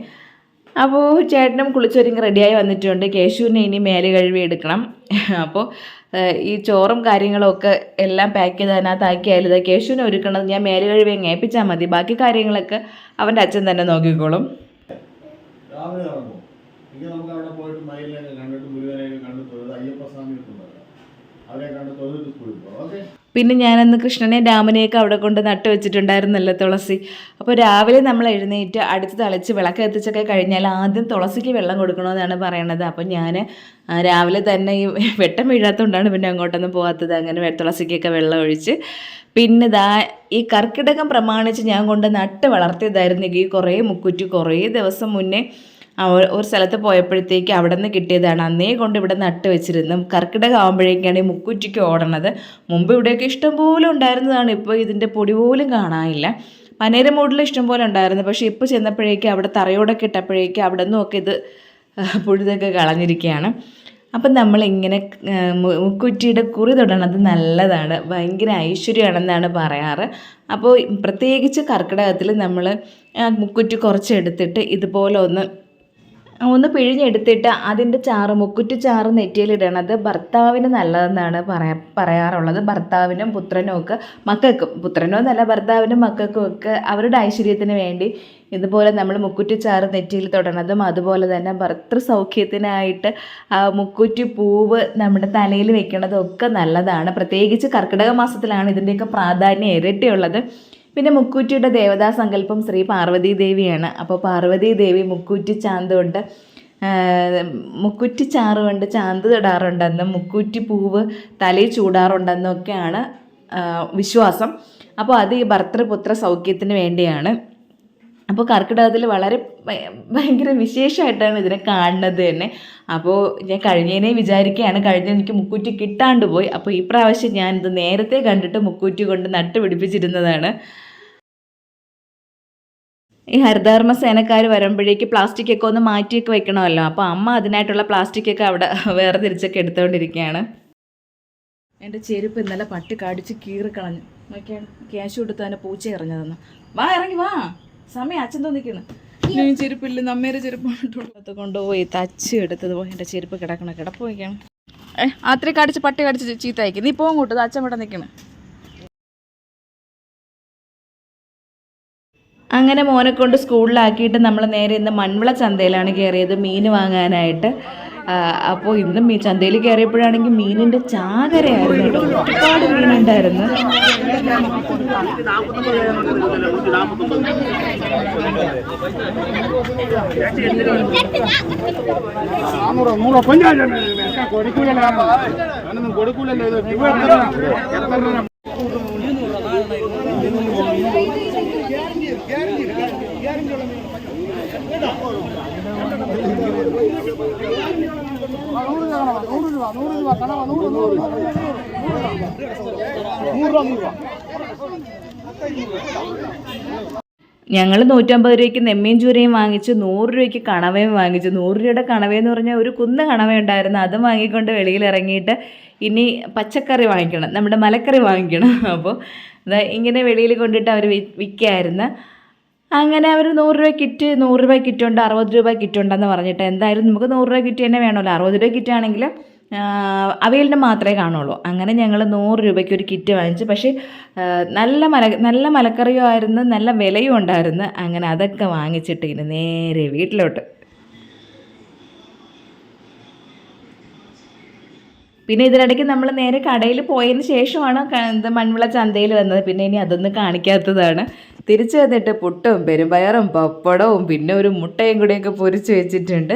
അപ്പോൾ ചേട്ടനും കുളിച്ചൊരുങ്ങി റെഡിയായി വന്നിട്ടുണ്ട്. കേശുവിനെ ഇനി മേല് കഴുകി എടുക്കണം. അപ്പോൾ ഈ ചോറും കാര്യങ്ങളും ഒക്കെ എല്ലാം പാക്ക് ചെയ്ത് അതിനകത്താക്കിയാലും ഇത് കേശുവിനെ ഒരുക്കണത് ഞാൻ മേല് കഴുകി ഏൽപ്പിച്ചാൽ മതി. ബാക്കി കാര്യങ്ങളൊക്കെ അവൻ്റെ അച്ഛൻ തന്നെ നോക്കിക്കോളും. രാവിലെ ഇറങ്ങും. ഇങ്ങനെ നമുക്ക് അവിടെ പോയിട്ട് മയിലൊക്കെ കണ്ടിട്ട് മുരുകനെയൊക്കെ കണ്ടിട്ട് അയ്യപ്പ സ്വാമി എത്തുന്നത്. അത് അവരെ കണ്ട് തൊഴിലിട്ട് സ്കൂളിൽ പോകാം. ഓക്കെ. പിന്നെ ഞാനന്ന് കൃഷ്ണനെയും രാമനെയൊക്കെ അവിടെ കൊണ്ട് നട്ട് വെച്ചിട്ടുണ്ടായിരുന്നല്ലോ തുളസി. അപ്പോൾ രാവിലെ നമ്മൾ എഴുന്നേറ്റ് അടുത്ത് തളിച്ച് വിളക്ക് എത്തിച്ചൊക്കെ കഴിഞ്ഞാൽ ആദ്യം തുളസിക്ക് വെള്ളം കൊടുക്കണമെന്നാണ് പറയണത്. അപ്പോൾ ഞാൻ രാവിലെ തന്നെ ഈ വെട്ടം വീഴാത്തതുകൊണ്ടാണ് പിന്നെ അങ്ങോട്ടൊന്നും പോകാത്തത്. അങ്ങനെ തുളസിക്കൊക്കെ വെള്ളം ഒഴിച്ച് പിന്നെ ഈ കർക്കിടകം പ്രമാണിച്ച് ഞാൻ കൊണ്ട് നട്ട് വളർത്തിയതായിരുന്നു ഈ കുറേ മുക്കുറ്റി. കുറേ ദിവസം മുന്നേ ഒരു സ്ഥലത്ത് പോയപ്പോഴത്തേക്ക് അവിടെ നിന്ന് കിട്ടിയതാണ്. അന്നേ കൊണ്ട് ഇവിടെ നട്ട് വെച്ചിരുന്നു. കർക്കിടകം ആകുമ്പോഴേക്കാണ് ഈ മുക്കുറ്റിക്ക് ഓടണത്. മുമ്പ് ഇവിടെയൊക്കെ ഇഷ്ടംപോലെ ഉണ്ടായിരുന്നതാണ്. ഇപ്പോൾ ഇതിൻ്റെ പൊടി പോലും കാണാനില്ല. പനേരമൂടിൽ ഇഷ്ടംപോലെ ഉണ്ടായിരുന്നു. പക്ഷേ ഇപ്പോൾ ചെന്നപ്പോഴേക്ക് അവിടെ തറയോടൊക്കെ ഇട്ടപ്പോഴേക്ക് അവിടെ നിന്നൊക്കെ ഇത് പുഴുതൊക്കെ കളഞ്ഞിരിക്കുകയാണ്. അപ്പം നമ്മളിങ്ങനെ മുക്കുറ്റിയുടെ കുറി തൊടണത് നല്ലതാണ്, ഭയങ്കര ഐശ്വര്യമാണെന്നാണ് പറയാറ്. അപ്പോൾ പ്രത്യേകിച്ച് കർക്കിടകത്തിൽ നമ്മൾ മുക്കുറ്റി കുറച്ചെടുത്തിട്ട് ഇതുപോലെ ഒന്ന് പിഴിഞ്ഞെടുത്തിട്ട് അതിൻ്റെ ചാറ്, മുക്കുറ്റി ചാറ് നെറ്റിയിലിടണത് ഭർത്താവിന് നല്ലതെന്നാണ് പറയാറുള്ളത്. ഭർത്താവിനും പുത്രനും ഒക്കെ, മക്കൾക്കും, പുത്രനോ എന്നല്ല ഭർത്താവിനും മക്കൾക്കും ഒക്കെ അവരുടെ ഐശ്വര്യത്തിന് വേണ്ടി ഇതുപോലെ നമ്മൾ മുക്കുറ്റി ചാറ് നെറ്റിയിൽ തൊടണതും, അതുപോലെ തന്നെ ഭർത്തൃ സൗഖ്യത്തിനായിട്ട് മുക്കുറ്റി പൂവ് നമ്മുടെ തലയിൽ വെക്കണതും ഒക്കെ നല്ലതാണ്. പ്രത്യേകിച്ച് കർക്കിടക മാസത്തിലാണ് ഇതിൻ്റെയൊക്കെ പ്രാധാന്യം ഇരട്ടിയുള്ളത്. പിന്നെ മുക്കൂറ്റിയുടെ ദേവതാ സങ്കല്പം ശ്രീ പാർവതീ ദേവിയാണ്. അപ്പോൾ പാർവതീ ദേവി മുക്കൂറ്റി ചാന്ത് കൊണ്ട് മുക്കുറ്റി ചാറ് കൊണ്ട് ചാന്ത് തൊടാറുണ്ടെന്നും മുക്കൂറ്റി പൂവ് തലയിൽ ചൂടാറുണ്ടെന്നൊക്കെയാണ് വിശ്വാസം. അപ്പോൾ അത് ഈ ഭർത്തൃപുത്ര സൗഖ്യത്തിന് വേണ്ടിയാണ്. അപ്പോൾ കർക്കിടകത്തിൽ വളരെ ഭയങ്കര വിശേഷമായിട്ടാണ് ഇതിനെ കാണുന്നത് തന്നെ. അപ്പോൾ ഞാൻ കഴിഞ്ഞതിനെ വിചാരിക്കുകയാണ്, കഴിഞ്ഞ എനിക്ക് മുക്കൂറ്റി കിട്ടാണ്ട് പോയി. അപ്പോൾ ഈ പ്രാവശ്യം ഞാനിത് നേരത്തെ കണ്ടിട്ട് മുക്കൂറ്റി കൊണ്ട് നട്ട് പിടിപ്പിച്ചിരുന്നതാണ്. ഈ ഹരിതകർമ്മ സേനക്കാർ വരുമ്പോഴേക്ക് പ്ലാസ്റ്റിക്കൊക്കെ ഒന്ന് മാറ്റിയൊക്കെ വെക്കണമല്ലോ. അപ്പോൾ അമ്മ അതിനായിട്ടുള്ള പ്ലാസ്റ്റിക്കൊക്കെ അവിടെ വേറെ തിരിച്ചൊക്കെ എടുത്തുകൊണ്ടിരിക്കുകയാണ്. എൻ്റെ ചെരുപ്പ് ഇന്നലെ പട്ടി കടിച്ച് കീറിക്കളഞ്ഞു. നോക്കിയാണ് ക്യാഷ് കൊടുത്ത് തന്നെ പൂച്ച എറിഞ്ഞതെന്ന്. വാ ഇറങ്ങി വാ, സമയം അച്ഛൻ തോന്നിക്കുന്നു. ഞാൻ ചെരുപ്പില്ല, നമ്മേരെ ചെരുപ്പ് കൊണ്ടുപോയി തച്ച് എടുത്തത് പോയി. എൻ്റെ ചെരുപ്പ് കിടപ്പ് വയ്ക്കണം. അത്രയും കടിച്ച് പട്ടി കടിച്ച് ചീത്ത അയക്കും. നീ പോകും കൂട്ടത്, അച്ഛൻ ഇവിടെ നിൽക്കണം. അങ്ങനെ മോനെ കൊണ്ട് സ്കൂളിലാക്കിയിട്ട് നമ്മൾ നേരെ ഇന്ന് മൺവിള ചന്തയിലാണ് കയറിയത് മീൻ വാങ്ങാനായിട്ട്. അപ്പോൾ ഇന്ന് ചന്തയിൽ കയറിയപ്പോഴാണെങ്കിൽ മീനിൻ്റെ ചാകരയായിരുന്നു കേട്ടോ. ഒരുപാട് മീനുണ്ടായിരുന്നു. ഞങ്ങൾ 150 രൂപയ്ക്ക് നെമ്മീൻ ചൂരയും വാങ്ങിച്ചു, 100 രൂപയ്ക്ക് കണവയും വാങ്ങിച്ചു. 100 രൂപയുടെ കണവയെന്ന് പറഞ്ഞാൽ ഒരു കുന്ന് കണവയുണ്ടായിരുന്നു. അത് വാങ്ങിക്കൊണ്ട് വെളിയിൽ ഇറങ്ങിയിട്ട് ഇനി പച്ചക്കറി വാങ്ങിക്കണം, നമ്മുടെ മലക്കറി വാങ്ങിക്കണം. അപ്പോൾ ഇങ്ങനെ വെളിയിൽ കൊണ്ടിട്ട് അവർ വിൽക്കായിരുന്നു. അങ്ങനെ അവർ 100 രൂപ കിറ്റ്, 100 രൂപ കിറ്റുണ്ട്, 60 രൂപ കിറ്റുണ്ടെന്ന് പറഞ്ഞിട്ട് എന്തായാലും നമുക്ക് 100 രൂപ കിറ്റ് തന്നെ വേണമല്ലോ. 60 രൂപ കിറ്റാണെങ്കിൽ അവയിലിന് മാത്രമേ കാണുള്ളൂ. അങ്ങനെ ഞങ്ങൾ 100 രൂപയ്ക്ക് ഒരു കിറ്റ് വാങ്ങിച്ചു. പക്ഷേ നല്ല മലക്കറിയും ആയിരുന്നു, നല്ല വിലയും ഉണ്ടായിരുന്നു. അങ്ങനെ അതൊക്കെ വാങ്ങിച്ചിട്ട് ഇനി നേരെ വീട്ടിലോട്ട്. പിന്നെ ഇതിനിടയ്ക്ക് നമ്മൾ നേരെ കടയിൽ പോയതിന് ശേഷമാണ് മൺവിള ചന്തയിൽ വന്നത്. പിന്നെ ഇനി അതൊന്നും കാണിക്കാത്തതാണ്. തിരിച്ചു വന്നിട്ട് പുട്ടും പെരുമ്പയറും പപ്പടവും പിന്നെ ഒരു മുട്ടയും കൂടെയൊക്കെ പൊരിച്ച് വെച്ചിട്ടുണ്ട്.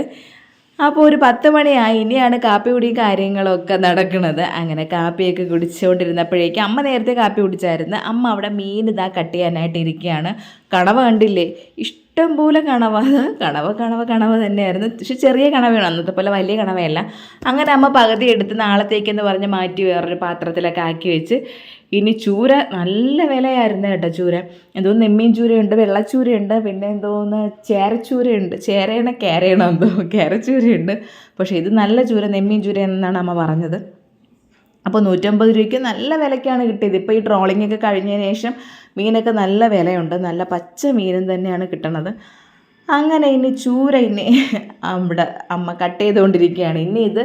അപ്പോൾ ഒരു 10 മണിയായി. ഇനിയാണ് കാപ്പി കുടിയും കാര്യങ്ങളൊക്കെ നടക്കുന്നത്. അങ്ങനെ കാപ്പിയൊക്കെ കുടിച്ചുകൊണ്ടിരുന്നപ്പോഴേക്കും അമ്മ നേരത്തെ കാപ്പി കുടിച്ചായിരുന്നു. അമ്മ അവിടെ മീൻ കട്ട് ചെയ്യാനായിട്ട് ഇരിക്കുകയാണ്. കണവ കണ്ടില്ലേ, ഇഷ്ടം പോലെ കണവ തന്നെയായിരുന്നു. പക്ഷെ ചെറിയ കണവയാണ്, അന്നത്തെ പോലെ വലിയ കണവയല്ല. അങ്ങനെ അമ്മ പകുതി എടുത്ത് നാളത്തേക്കെന്ന് പറഞ്ഞ് മാറ്റി വേറൊരു പാത്രത്തിലൊക്കെ ആക്കി വെച്ച്. ഇനി ചൂര നല്ല വിലയായിരുന്നു കേട്ടോ. ചൂര എന്തോ നെമ്മീൻ ചൂരയുണ്ട്, വെള്ളച്ചൂരയുണ്ട്, പിന്നെ എന്തോന്ന് ചേരച്ചൂരയുണ്ട്, കേരയണോ എന്തോ കേരച്ചൂരയുണ്ട്. പക്ഷേ ഇത് നല്ല ചൂര, നെമ്മീൻ ചൂര എന്നാണ് അമ്മ പറഞ്ഞത്. അപ്പോൾ 150 രൂപയ്ക്ക് നല്ല വിലയ്ക്കാണ് കിട്ടിയത്. ഇപ്പോൾ ഈ ട്രോളിങ്ങൊക്കെ കഴിഞ്ഞതിന് ശേഷം മീനൊക്കെ നല്ല വിലയുണ്ട്. നല്ല പച്ച മീനും തന്നെയാണ് കിട്ടണത്. അങ്ങനെ ഇനി ചൂര അവിടെ അമ്മ കട്ട് ചെയ്തുകൊണ്ടിരിക്കുകയാണ്. ഇനി ഇത്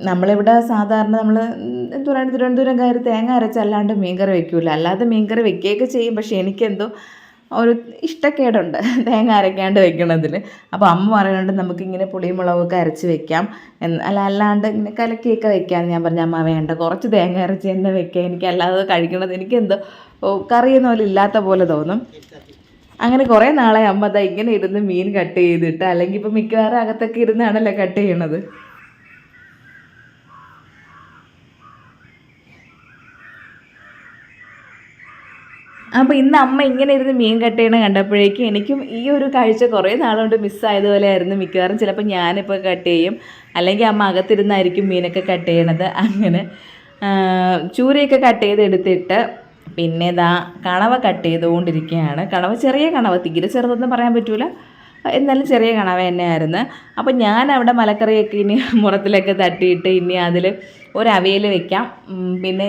നമ്മളിവിടെ സാധാരണ നമ്മൾ തിരുവനന്തപുരം കയറി തേങ്ങ അരച്ചല്ലാണ്ട് മീൻകറി വയ്ക്കില്ല. അല്ലാതെ മീൻകറി വയ്ക്കുകയൊക്കെ ചെയ്യും. പക്ഷേ എനിക്കെന്തോ ഒരു ഇഷ്ടക്കേടുണ്ട് തേങ്ങ അരയ്ക്കാണ്ട് വെക്കണതിൽ. അപ്പോൾ അമ്മ പറയുന്നുണ്ട് നമുക്കിങ്ങനെ പുളിയും മുളകൊക്കെ അരച്ച് വെക്കാം അല്ലാണ്ട് ഇങ്ങനെ കലക്കിയൊക്കെ വെക്കാമെന്ന്. ഞാൻ പറഞ്ഞു അമ്മ വേണ്ട, കുറച്ച് തേങ്ങ അരച്ച് തന്നെ വെക്കാം, എനിക്ക് അല്ലാതെ കഴിക്കണത് എനിക്കെന്തോ കറിയൊന്നും പോലെ ഇല്ലാത്ത പോലെ തോന്നും. അങ്ങനെ കുറേ നാളെ അമ്മ അതാ ഇങ്ങനെ ഇരുന്ന് മീൻ കട്ട് ചെയ്തിട്ട്, അല്ലെങ്കിൽ ഇപ്പോൾ മിക്കവാറും അകത്തൊക്കെ ഇരുന്നാണല്ലോ കട്ട് ചെയ്യണത്. അപ്പോൾ ഇന്ന് അമ്മ ഇങ്ങനെ ഇരുന്ന് മീൻ കട്ട് ചെയ്യണ കണ്ടപ്പോഴേക്കും എനിക്കും ഈ ഒരു കാഴ്ച കുറേ നാളുകൊണ്ട് മിസ്സായതുപോലെ ആയിരുന്നു. മിക്കവാറും ചിലപ്പോൾ ഞാനിപ്പോൾ കട്ട് ചെയ്യും, അല്ലെങ്കിൽ അമ്മ അകത്തിരുന്നായിരിക്കും മീനൊക്കെ കട്ട് ചെയ്യണത്. അങ്ങനെ ചൂരയൊക്കെ കട്ട് ചെയ്തെടുത്തിട്ട് പിന്നെ ഇതാ കണവ കട്ട് ചെയ്തുകൊണ്ടിരിക്കുകയാണ്. കണവ ചെറിയ കണവ, തീരെ ചെറുതൊന്നും പറയാൻ പറ്റില്ല, എന്നാലും ചെറിയ കണവ തന്നെയായിരുന്നു. അപ്പോൾ ഞാൻ അവിടെ മലക്കറിയൊക്കെ ഇനി മുറത്തിലൊക്കെ തട്ടിയിട്ട് ഇനി അതിൽ ഒരു അവിയൽ വെക്കാം. പിന്നെ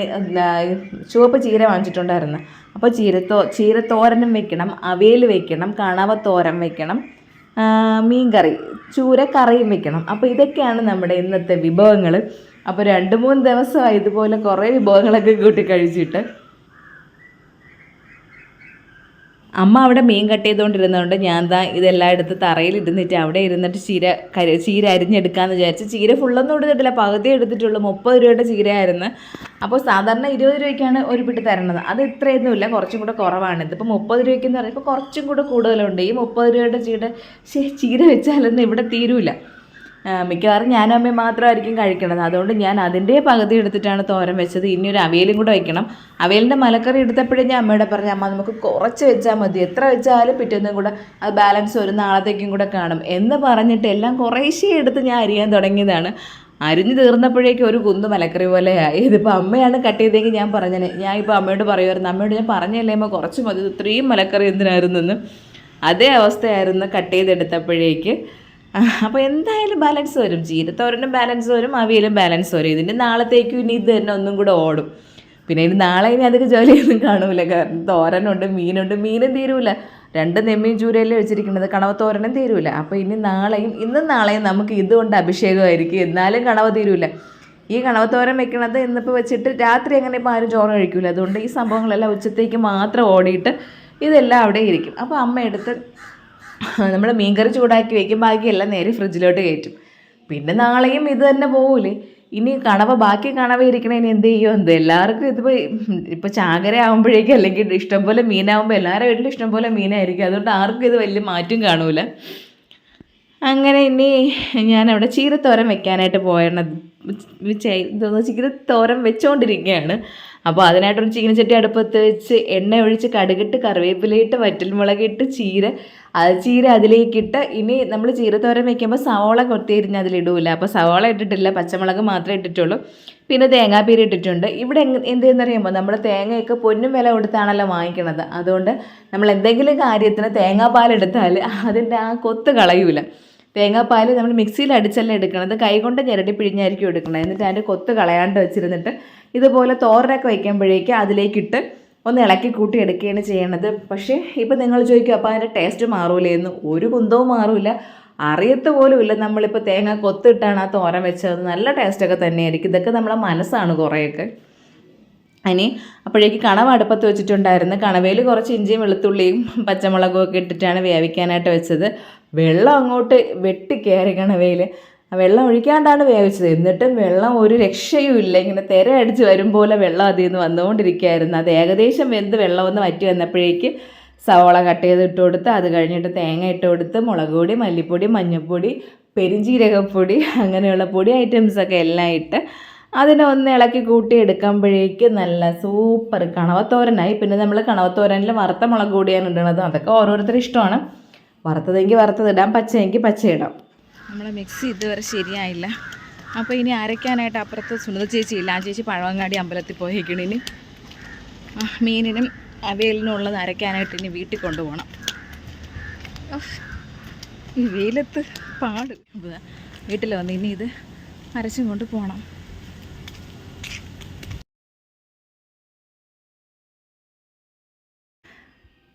ചുവപ്പ് ചീര വാങ്ങിച്ചിട്ടുണ്ടായിരുന്നു, അപ്പോൾ ചീരത്തോരനും വെക്കണം, അവിയൽ വെക്കണം, കണവ തോരൻ വെക്കണം, മീൻകറി, ചൂരക്കറിയും വെക്കണം. അപ്പോൾ ഇതൊക്കെയാണ് നമ്മുടെ ഇന്നത്തെ വിഭവങ്ങൾ. അപ്പോൾ 2-3 ദിവസമായി ഇതുപോലെ കുറേ വിഭവങ്ങളൊക്കെ കൂട്ടി കഴിച്ചിട്ട്. അമ്മ അവിടെ മീൻ കട്ട് ചെയ്തുകൊണ്ടിരുന്നതുകൊണ്ട് ഞാൻ ഇതെല്ലാം എടുത്ത് തറയിൽ ഇരുന്നിട്ട് അവിടെ ഇരുന്നിട്ട് ചീര അരിഞ്ഞെടുക്കാമെന്ന് വിചാരിച്ച്. ചീര ഫുള്ളൊന്നും എടുത്തിട്ടില്ല, പകുതി എടുത്തിട്ടുള്ളൂ. 30 രൂപയുടെ ചീരയായിരുന്നു. അപ്പോൾ സാധാരണ 20 രൂപയ്ക്കാണ് ഒരു പിടി തരണത്, അത് ഇത്രയൊന്നുമില്ല, കുറച്ചും കൂടെ കുറവാണ്. ഇതിപ്പോൾ 30 രൂപയ്ക്കെന്ന് പറയുമ്പോൾ കുറച്ചും കൂടെ കൂടുതലുണ്ട്. ഈ 30 രൂപയുടെ ചീര വെച്ചാലൊന്നും ഇവിടെ തീരൂല. മിക്കവാറും ഞാനും അമ്മയും മാത്രമായിരിക്കും കഴിക്കണത്. അതുകൊണ്ട് ഞാൻ അതിൻ്റെ പകുതി എടുത്തിട്ടാണ് തോരൻ വെച്ചത്. ഇനി ഒരു അവിയലും കൂടെ വയ്ക്കണം. അവിയലിൻ്റെ മലക്കറി എടുത്തപ്പോഴേ ഞാൻ അമ്മയോട് പറഞ്ഞു, അമ്മ നമുക്ക് കുറച്ച് വെച്ചാൽ മതി, എത്ര വെച്ചാലും പിറ്റേന്നും കൂടെ അത് ബാലൻസ് ഒരു നാളത്തേക്കും കൂടെ കാണും എന്ന് പറഞ്ഞിട്ട് എല്ലാം കുറേശ്ശേ എടുത്ത് ഞാൻ അരിയാൻ തുടങ്ങിയതാണ്. അരിഞ്ഞ് തീർന്നപ്പോഴേക്കും ഒരു കുന്ന് മലക്കറി പോലെയായി. ഇതിപ്പോൾ അമ്മയാണ് കട്ട് ചെയ്തെങ്കിൽ ഞാൻ പറഞ്ഞത്, ഞാൻ ഇപ്പോൾ അമ്മയോട് പറയുമായിരുന്നു, അമ്മയോട് ഞാൻ പറഞ്ഞല്ലേ അമ്മ കുറച്ച് മതി, ഇത്രയും മലക്കറി എന്തിനായിരുന്നെന്ന്. അതേ അവസ്ഥയായിരുന്നു കട്ട് ചെയ്തെടുത്തപ്പോഴേക്ക്. അപ്പോൾ എന്തായാലും ബാലൻസ് വരും, ചീരത്തോരനും ബാലൻസ് വരും, അവിയലും ബാലൻസ് വരും. ഇതിൻ്റെ നാളത്തേക്കും ഇനി ഇത് തന്നെ ഒന്നും കൂടെ ഓടും. പിന്നെ ഇനി നാളെ ഇനി അധികം ജോലിയൊന്നും കാണൂല, കാരണം തോരനുണ്ട്, മീനും തീരൂല. 2 നെമ്മീൻ ചൂരയല്ലേ വെച്ചിരിക്കുന്നത്, കണവ തോരനും തീരൂല. അപ്പോൾ ഇനി ഇന്നും നാളെയും നമുക്ക് ഇതുകൊണ്ട് അഭിഷേകമായിരിക്കും, എന്നാലും കണവ തീരൂല. ഈ കണവത്തോരൻ വെക്കണത് ഇന്നിപ്പോൾ വെച്ചിട്ട് രാത്രി അങ്ങനെ ഇപ്പോൾ ആരും ചോറ് കഴിക്കൂല. അതുകൊണ്ട് ഈ സംഭവങ്ങളെല്ലാം ഉച്ചത്തേക്ക് മാത്രം ഓടിയിട്ട് ഇതെല്ലാം അവിടെ ഇരിക്കും. അപ്പോൾ അമ്മ എടുത്ത് നമ്മൾ മീൻകറി ചൂടാക്കി വയ്ക്കും, ബാക്കിയെല്ലാം നേരെ ഫ്രിഡ്ജിലോട്ട് കയറ്റും. പിന്നെ നാളെയും ഇത് തന്നെ പോകൂലേ. ഇനി ബാക്കി കണവ ഇരിക്കണേന് എന്ത് ചെയ്യുമോ എന്ത്. എല്ലാവർക്കും ഇപ്പോൾ ചാകര ആകുമ്പോഴേക്കും, അല്ലെങ്കിൽ ഇഷ്ടംപോലെ മീനാകുമ്പോൾ എല്ലാവരുടെ വീട്ടിലും ഇഷ്ടംപോലെ മീനായിരിക്കും. അതുകൊണ്ട് ആർക്കും ഇത് വലിയ മാറ്റം കാണൂല. അങ്ങനെ ഇനി ഞാനവിടെ ചീരത്തോരൻ വെക്കാനായിട്ട് ചീരത്തോരൻ വെച്ചുകൊണ്ടിരിക്കുകയാണ്. അപ്പോൾ അതിനായിട്ടൊരു ചീനച്ചട്ടി അടുപ്പത്ത് വെച്ച് എണ്ണ ഒഴിച്ച് കടുകിട്ട് കറിവേപ്പിലയിട്ട് വറ്റൽമുളകിട്ട് ചീര അതിലേക്കിട്ട്. ഇനി നമ്മൾ ചീരത്തോരൻ വെക്കുമ്പോൾ സവോള കൊത്തിയരിഞ്ഞ് അതിലിടൂല, അപ്പോൾ സവോള ഇട്ടിട്ടില്ല, പച്ചമുളക് മാത്രമേ ഇട്ടിട്ടുള്ളൂ. പിന്നെ തേങ്ങാപ്പീര ഇട്ടിട്ടുണ്ട്. ഇവിടെ എന്തെന്ന് പറയുമ്പോൾ നമ്മൾ തേങ്ങയൊക്കെ പൊന്നും വില കൊടുത്താണല്ലോ വാങ്ങിക്കണത്. അതുകൊണ്ട് നമ്മൾ എന്തെങ്കിലും കാര്യത്തിന് തേങ്ങാപ്പാലെടുത്താൽ അതിൻ്റെ ആ കൊത്ത് കളയൂല. തേങ്ങാപ്പാൽ നമ്മൾ മിക്സിയിൽ അടിച്ചല്ല എടുക്കണത്, കൈകൊണ്ട് ഞെരടി പിഴിഞ്ഞായിരിക്കും എടുക്കണത്. എന്നിട്ട് അതിൻ്റെ കൊത്ത് കളയാണ്ട് വെച്ചിരുന്നിട്ട് ഇതുപോലെ തോരനൊക്കെ വയ്ക്കുമ്പോഴേക്ക് അതിലേക്കിട്ട് ഒന്ന് ഇളക്കി കൂട്ടി എടുക്കുകയാണ് ചെയ്യണത്. പക്ഷേ ഇപ്പം നിങ്ങൾ ചോദിക്കും, അപ്പോൾ അതിൻ്റെ ടേസ്റ്റ് മാറൂലേന്ന്. ഒരു കുന്തവും മാറൂല, അറിയത്ത് പോലുമില്ല. നമ്മളിപ്പോൾ തേങ്ങ കൊത്തിട്ടാണ് ആ തോരൻ വെച്ചത്, നല്ല ടേസ്റ്റൊക്കെ തന്നെയായിരിക്കും. ഇതൊക്കെ നമ്മളെ മനസ്സാണ് കുറേയൊക്കെ. ഇനി അപ്പോഴേക്ക് കണവ അടുപ്പത്ത് വെച്ചിട്ടുണ്ടായിരുന്നു. കണവയിൽ കുറച്ച് ഇഞ്ചിയും വെളുത്തുള്ളിയും പച്ചമുളകും ഒക്കെ ഇട്ടിട്ടാണ് വേവിക്കാനായിട്ട് വെച്ചത്. വെള്ളം അങ്ങോട്ട് വെട്ടിക്കയറി കണവയിൽ. വെള്ളം ഒഴിക്കാണ്ടാണ് വേവിച്ചത്. എന്നിട്ടും വെള്ളം ഒരു രക്ഷയും ഇല്ല, ഇങ്ങനെ തിര അടിച്ച് വരും പോലെ വെള്ളം അതിൽ നിന്ന് വന്നുകൊണ്ടിരിക്കുകയായിരുന്നു. അത് ഏകദേശം വെന്ത് വെള്ളമൊന്ന് വറ്റി വന്നപ്പോഴേക്ക് സവോള കട്ട് ചെയ്ത് ഇട്ട് കൊടുത്ത്, അത് കഴിഞ്ഞിട്ട് തേങ്ങ ഇട്ട് കൊടുത്ത്, മുളക് പൊടി, മല്ലിപ്പൊടി, മഞ്ഞൾപ്പൊടി, പെരിഞ്ജീരകപ്പൊടി, അങ്ങനെയുള്ള പൊടി ഐറ്റംസൊക്കെ എല്ലാം ഇട്ട് അതിനെ ഒന്ന് ഇളക്കി കൂട്ടി എടുക്കുമ്പോഴേക്ക് നല്ല സൂപ്പർ കണവത്തോരനായി. പിന്നെ നമ്മൾ കണവത്തോരനിൽ വറുത്ത മുളക് പൊടിയാണ് ഇടണത്. അതൊക്കെ ഓരോരുത്തരും ഇഷ്ടമാണ്. വറുത്തതെങ്കിൽ വറുത്തതിടാം, പച്ചയെങ്കിൽ പച്ചയിടാം. നമ്മളെ മിക്സി ഇതുവരെ ശരിയായില്ല. അപ്പോൾ ഇനി അരയ്ക്കാനായിട്ട് അപ്പുറത്ത് സുനിത ചേച്ചി ഇല്ല, ആ ചേച്ചി പഴവങ്ങാടി അമ്പലത്തിൽ പോയേക്കണം. ഇനി മീനിനും അവിയലിനും ഉള്ളത് അരയ്ക്കാനായിട്ട് ഇനി വീട്ടിൽ കൊണ്ടുപോകണം. ഈ വെയിലത്ത് പാട്. വീട്ടിൽ വന്ന് ഇനി ഇത് അരച്ചും കൊണ്ട് പോകണം.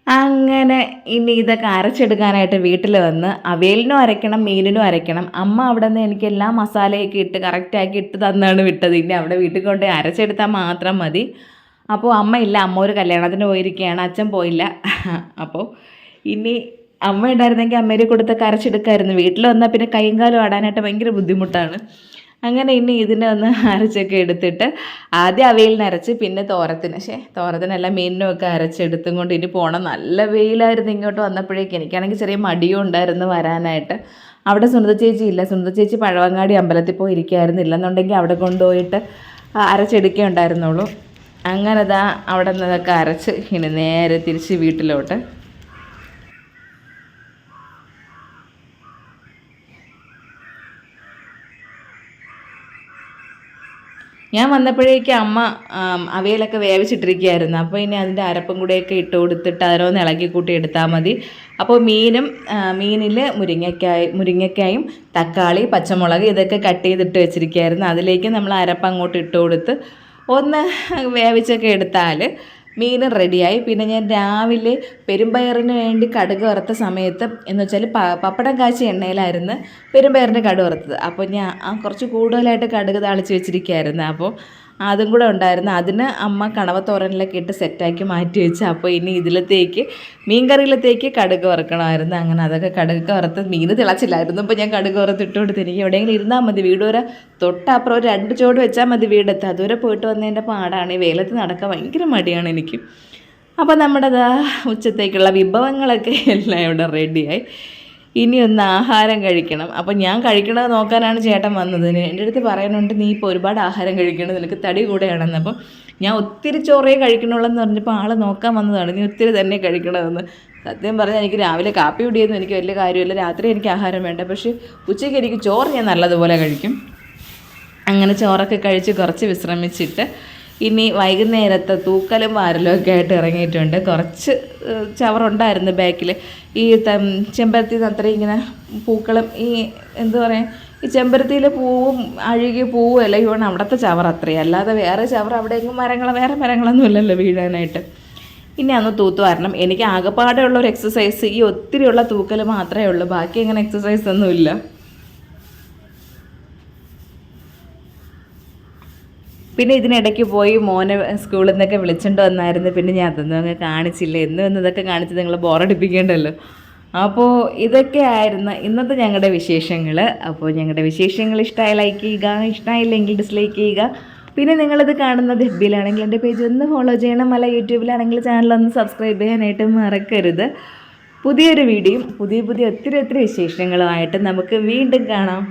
അങ്ങനെ ഇനി ഇതൊക്കെ അരച്ചെടുക്കാനായിട്ട് വീട്ടിൽ വന്ന് അവിയലിനും അരയ്ക്കണം, മീനിനും അരയ്ക്കണം. അമ്മ അവിടെ നിന്ന് എനിക്ക് എല്ലാ മസാലയൊക്കെ ഇട്ട് കറക്റ്റാക്കി ഇട്ട് തന്നാണ് വിട്ടത്. ഇനി അവിടെ വീട്ടിൽ കൊണ്ട് അരച്ചെടുത്താൽ മാത്രം മതി. അപ്പോൾ അമ്മ ഇല്ല, അമ്മ ഒരു കല്യാണത്തിന് പോയിരിക്കുകയാണ്, അച്ഛൻ പോയില്ല. അപ്പോൾ ഇനി അമ്മ ഉണ്ടായിരുന്നെങ്കിൽ അമ്മേരെ കൊടുത്തൊക്കെ അരച്ചെടുക്കാമായിരുന്നു. വീട്ടിൽ വന്നാൽ പിന്നെ കൈയും കാലും ആടാനായിട്ട് ഭയങ്കര ബുദ്ധിമുട്ടാണ്. അങ്ങനെ ഇനി ഇതിനെ ഒന്ന് അരച്ചൊക്കെ എടുത്തിട്ട് ആദ്യം അവിയലിന് അരച്ച്, പിന്നെ തോരത്തിനല്ല മീനിനും ഒക്കെ അരച്ചെടുത്തും കൊണ്ട് ഇനി പോകണം. നല്ല വെയിലായിരുന്നു ഇങ്ങോട്ട് വന്നപ്പോഴേക്കും. എനിക്കാണെങ്കിൽ ചെറിയ മടിയും ഉണ്ടായിരുന്നു വരാനായിട്ട്. അവിടെ സുനിത ചേച്ചി ഇല്ല. സുനിത ചേച്ചി പഴവങ്ങാടി അമ്പലത്തിൽ പോയി ഇരിക്കുകയായിരുന്നു. ഇല്ലെന്നുണ്ടെങ്കിൽ അവിടെ കൊണ്ടുപോയിട്ട് അരച്ചെടുക്കേ ഉണ്ടായിരുന്നുള്ളൂ. അങ്ങനെ അവിടെ നിന്നതൊക്കെ അരച്ച് ഇനി നേരെ തിരിച്ച് വീട്ടിലോട്ട്. ഞാൻ വന്നപ്പോഴേക്കും അമ്മ അവിയലൊക്കെ വേവിച്ചിട്ടിരിക്കുകയായിരുന്നു. അപ്പോൾ ഇനി അതിൻ്റെ അരപ്പും കൂടെയൊക്കെ ഇട്ട് കൊടുത്തിട്ട് അതിനൊന്ന് ഇളക്കി കൂട്ടി എടുത്താൽ മതി. അപ്പോൾ മീനിൽ മുരിങ്ങയ്ക്കായും തക്കാളി, പച്ചമുളക് ഇതൊക്കെ കട്ട് ചെയ്തിട്ട് വെച്ചിരിക്കുകയായിരുന്നു. അതിലേക്ക് നമ്മൾ അരപ്പ് അങ്ങോട്ട് ഇട്ട് കൊടുത്ത് ഒന്ന് വേവിച്ചൊക്കെ എടുത്താൽ മീൻ റെഡിയായി. പിന്നെ ഞാൻ രാവിലെ പെരുമ്പയറിന് വേണ്ടി കടുക് വറുത്ത സമയത്ത് എന്ന് വെച്ചാൽ പപ്പടം കാച്ചിയ എണ്ണയിലായിരുന്നു പെരുമ്പയറിൻ്റെ കടുക് വറുത്തത്. അപ്പോൾ ഞാൻ കുറച്ച് കൂടുതലായിട്ട് കടുക് താളിച്ച് വെച്ചിരിക്കുകയായിരുന്നു. അപ്പോൾ അതും കൂടെ ഉണ്ടായിരുന്നു. അതിന് അമ്മ കണവത്തോരനിലൊക്കെ ഇട്ട് സെറ്റാക്കി മാറ്റി വെച്ച്. അപ്പോൾ ഇനി മീൻ കറിയിലത്തേക്ക് കടുക് വറുക്കണമായിരുന്നു. അങ്ങനെ അതൊക്കെ കടുക് വറുത്ത് മീൻ തിളച്ചില്ലായിരുന്നു. അപ്പോൾ ഞാൻ കടുക് വറുത്ത് ഇട്ട് കൊടുത്ത് എനിക്ക് എവിടെയെങ്കിലും ഇരുന്നാൽ മതി, വീട് വരെ തൊട്ടപ്പുറം ഒരു 2 ചുവട് വെച്ചാൽ മതി വീടെത്തുക. അതുവരെ പോയിട്ട് വന്നതിൻ്റെ പാടാണ്. ഈ വെയിലത്ത് നടക്കാൻ ഭയങ്കര മടിയാണ് എനിക്ക്. അപ്പോൾ നമ്മുടെ ഉച്ചത്തേക്കുള്ള വിഭവങ്ങളൊക്കെ എല്ലാം ഇവിടെ റെഡിയായി. ഇനി ഒന്ന് ആഹാരം കഴിക്കണം. അപ്പോൾ ഞാൻ കഴിക്കണത് നോക്കാനാണ് ചേട്ടൻ വന്നത്. എൻ്റെ അടുത്ത് പറയുന്നുണ്ട്, നീ ഇപ്പോൾ ഒരുപാട് ആഹാരം കഴിക്കണം, നിനക്ക് തടി കൂടെയാണെന്ന്. അപ്പം ഞാൻ ഒത്തിരി ചോറേ കഴിക്കണുള്ളൂ എന്ന് പറഞ്ഞപ്പോൾ ആൾ നോക്കാൻ വന്നതാണ്, നീ ഒത്തിരി തന്നെ കഴിക്കണമെന്ന്. സത്യം പറഞ്ഞാൽ എനിക്ക് രാവിലെ കാപ്പി കുടിയൊന്നും എനിക്ക് വലിയ കാര്യമില്ല, രാത്രി എനിക്ക് ആഹാരം വേണ്ട. പക്ഷേ ഉച്ചയ്ക്ക് എനിക്ക് ചോറ് ഞാൻ നല്ലതുപോലെ കഴിക്കും. അങ്ങനെ ചോറൊക്കെ കഴിച്ച് കുറച്ച് വിശ്രമിച്ചിട്ട് ഇനി വൈകുന്നേരത്തെ തൂക്കലും വാരലും ഒക്കെ ആയിട്ട് ഇറങ്ങിയിട്ടുണ്ട്. കുറച്ച് ചവറുണ്ടായിരുന്നു ബാക്കിൽ. ഈ ചെമ്പരത്തി അത്രയും ഇങ്ങനെ പൂക്കളും ഈ എന്താ പറയുക, ഈ ചെമ്പരത്തിയിലെ പൂവും അഴുകിയ പൂവും എല്ലാം വേണം അവിടുത്തെ ചവർ അത്രയും. അല്ലാതെ വേറെ ചവർ അവിടെ എങ്ങും വേറെ മരങ്ങളൊന്നും ഇല്ലല്ലോ വീഴാനായിട്ട്. ഇനി അന്ന് തൂത്ത് വരണം. എനിക്ക് ആകെപ്പാടെ ഉള്ള ഒരു എക്സസൈസ് ഈ ഒത്തിരിയുള്ള തൂക്കൽ മാത്രമേ ഉള്ളൂ, ബാക്കി അങ്ങനെ എക്സസൈസ് ഒന്നുമില്ല. പിന്നെ ഇതിനിടയ്ക്ക് പോയി മോനെ സ്കൂളിൽ നിന്നൊക്കെ വിളിച്ചുകൊണ്ട് വന്നായിരുന്നു. പിന്നെ ഞാൻ അതൊന്നും അങ്ങ് കാണിച്ചില്ല. എന്നും ഇതൊക്കെ കാണിച്ച് നിങ്ങൾ ബോറടിപ്പിക്കേണ്ടല്ലോ. അപ്പോൾ ഇതൊക്കെ ആയിരുന്നു ഇന്നത്തെ ഞങ്ങളുടെ വിശേഷങ്ങൾ. അപ്പോൾ ഞങ്ങളുടെ വിശേഷങ്ങൾ ഇഷ്ടമായി ലൈക്ക് ചെയ്യുക, ഇഷ്ടമായില്ലെങ്കിൽ ഡിസ്ലൈക്ക് ചെയ്യുക. പിന്നെ നിങ്ങളിത് കാണുന്നത് FBയിലാണെങ്കിൽ എൻ്റെ പേജ് ഒന്ന് ഫോളോ ചെയ്യണം. അല്ല യൂട്യൂബിലാണെങ്കിൽ ചാനലൊന്ന് സബ്സ്ക്രൈബ് ചെയ്യാനായിട്ട് മറക്കരുത്. പുതിയൊരു വീഡിയോയും പുതിയ ഒത്തിരി വിശേഷങ്ങളുമായിട്ട് നമുക്ക് വീണ്ടും കാണാം.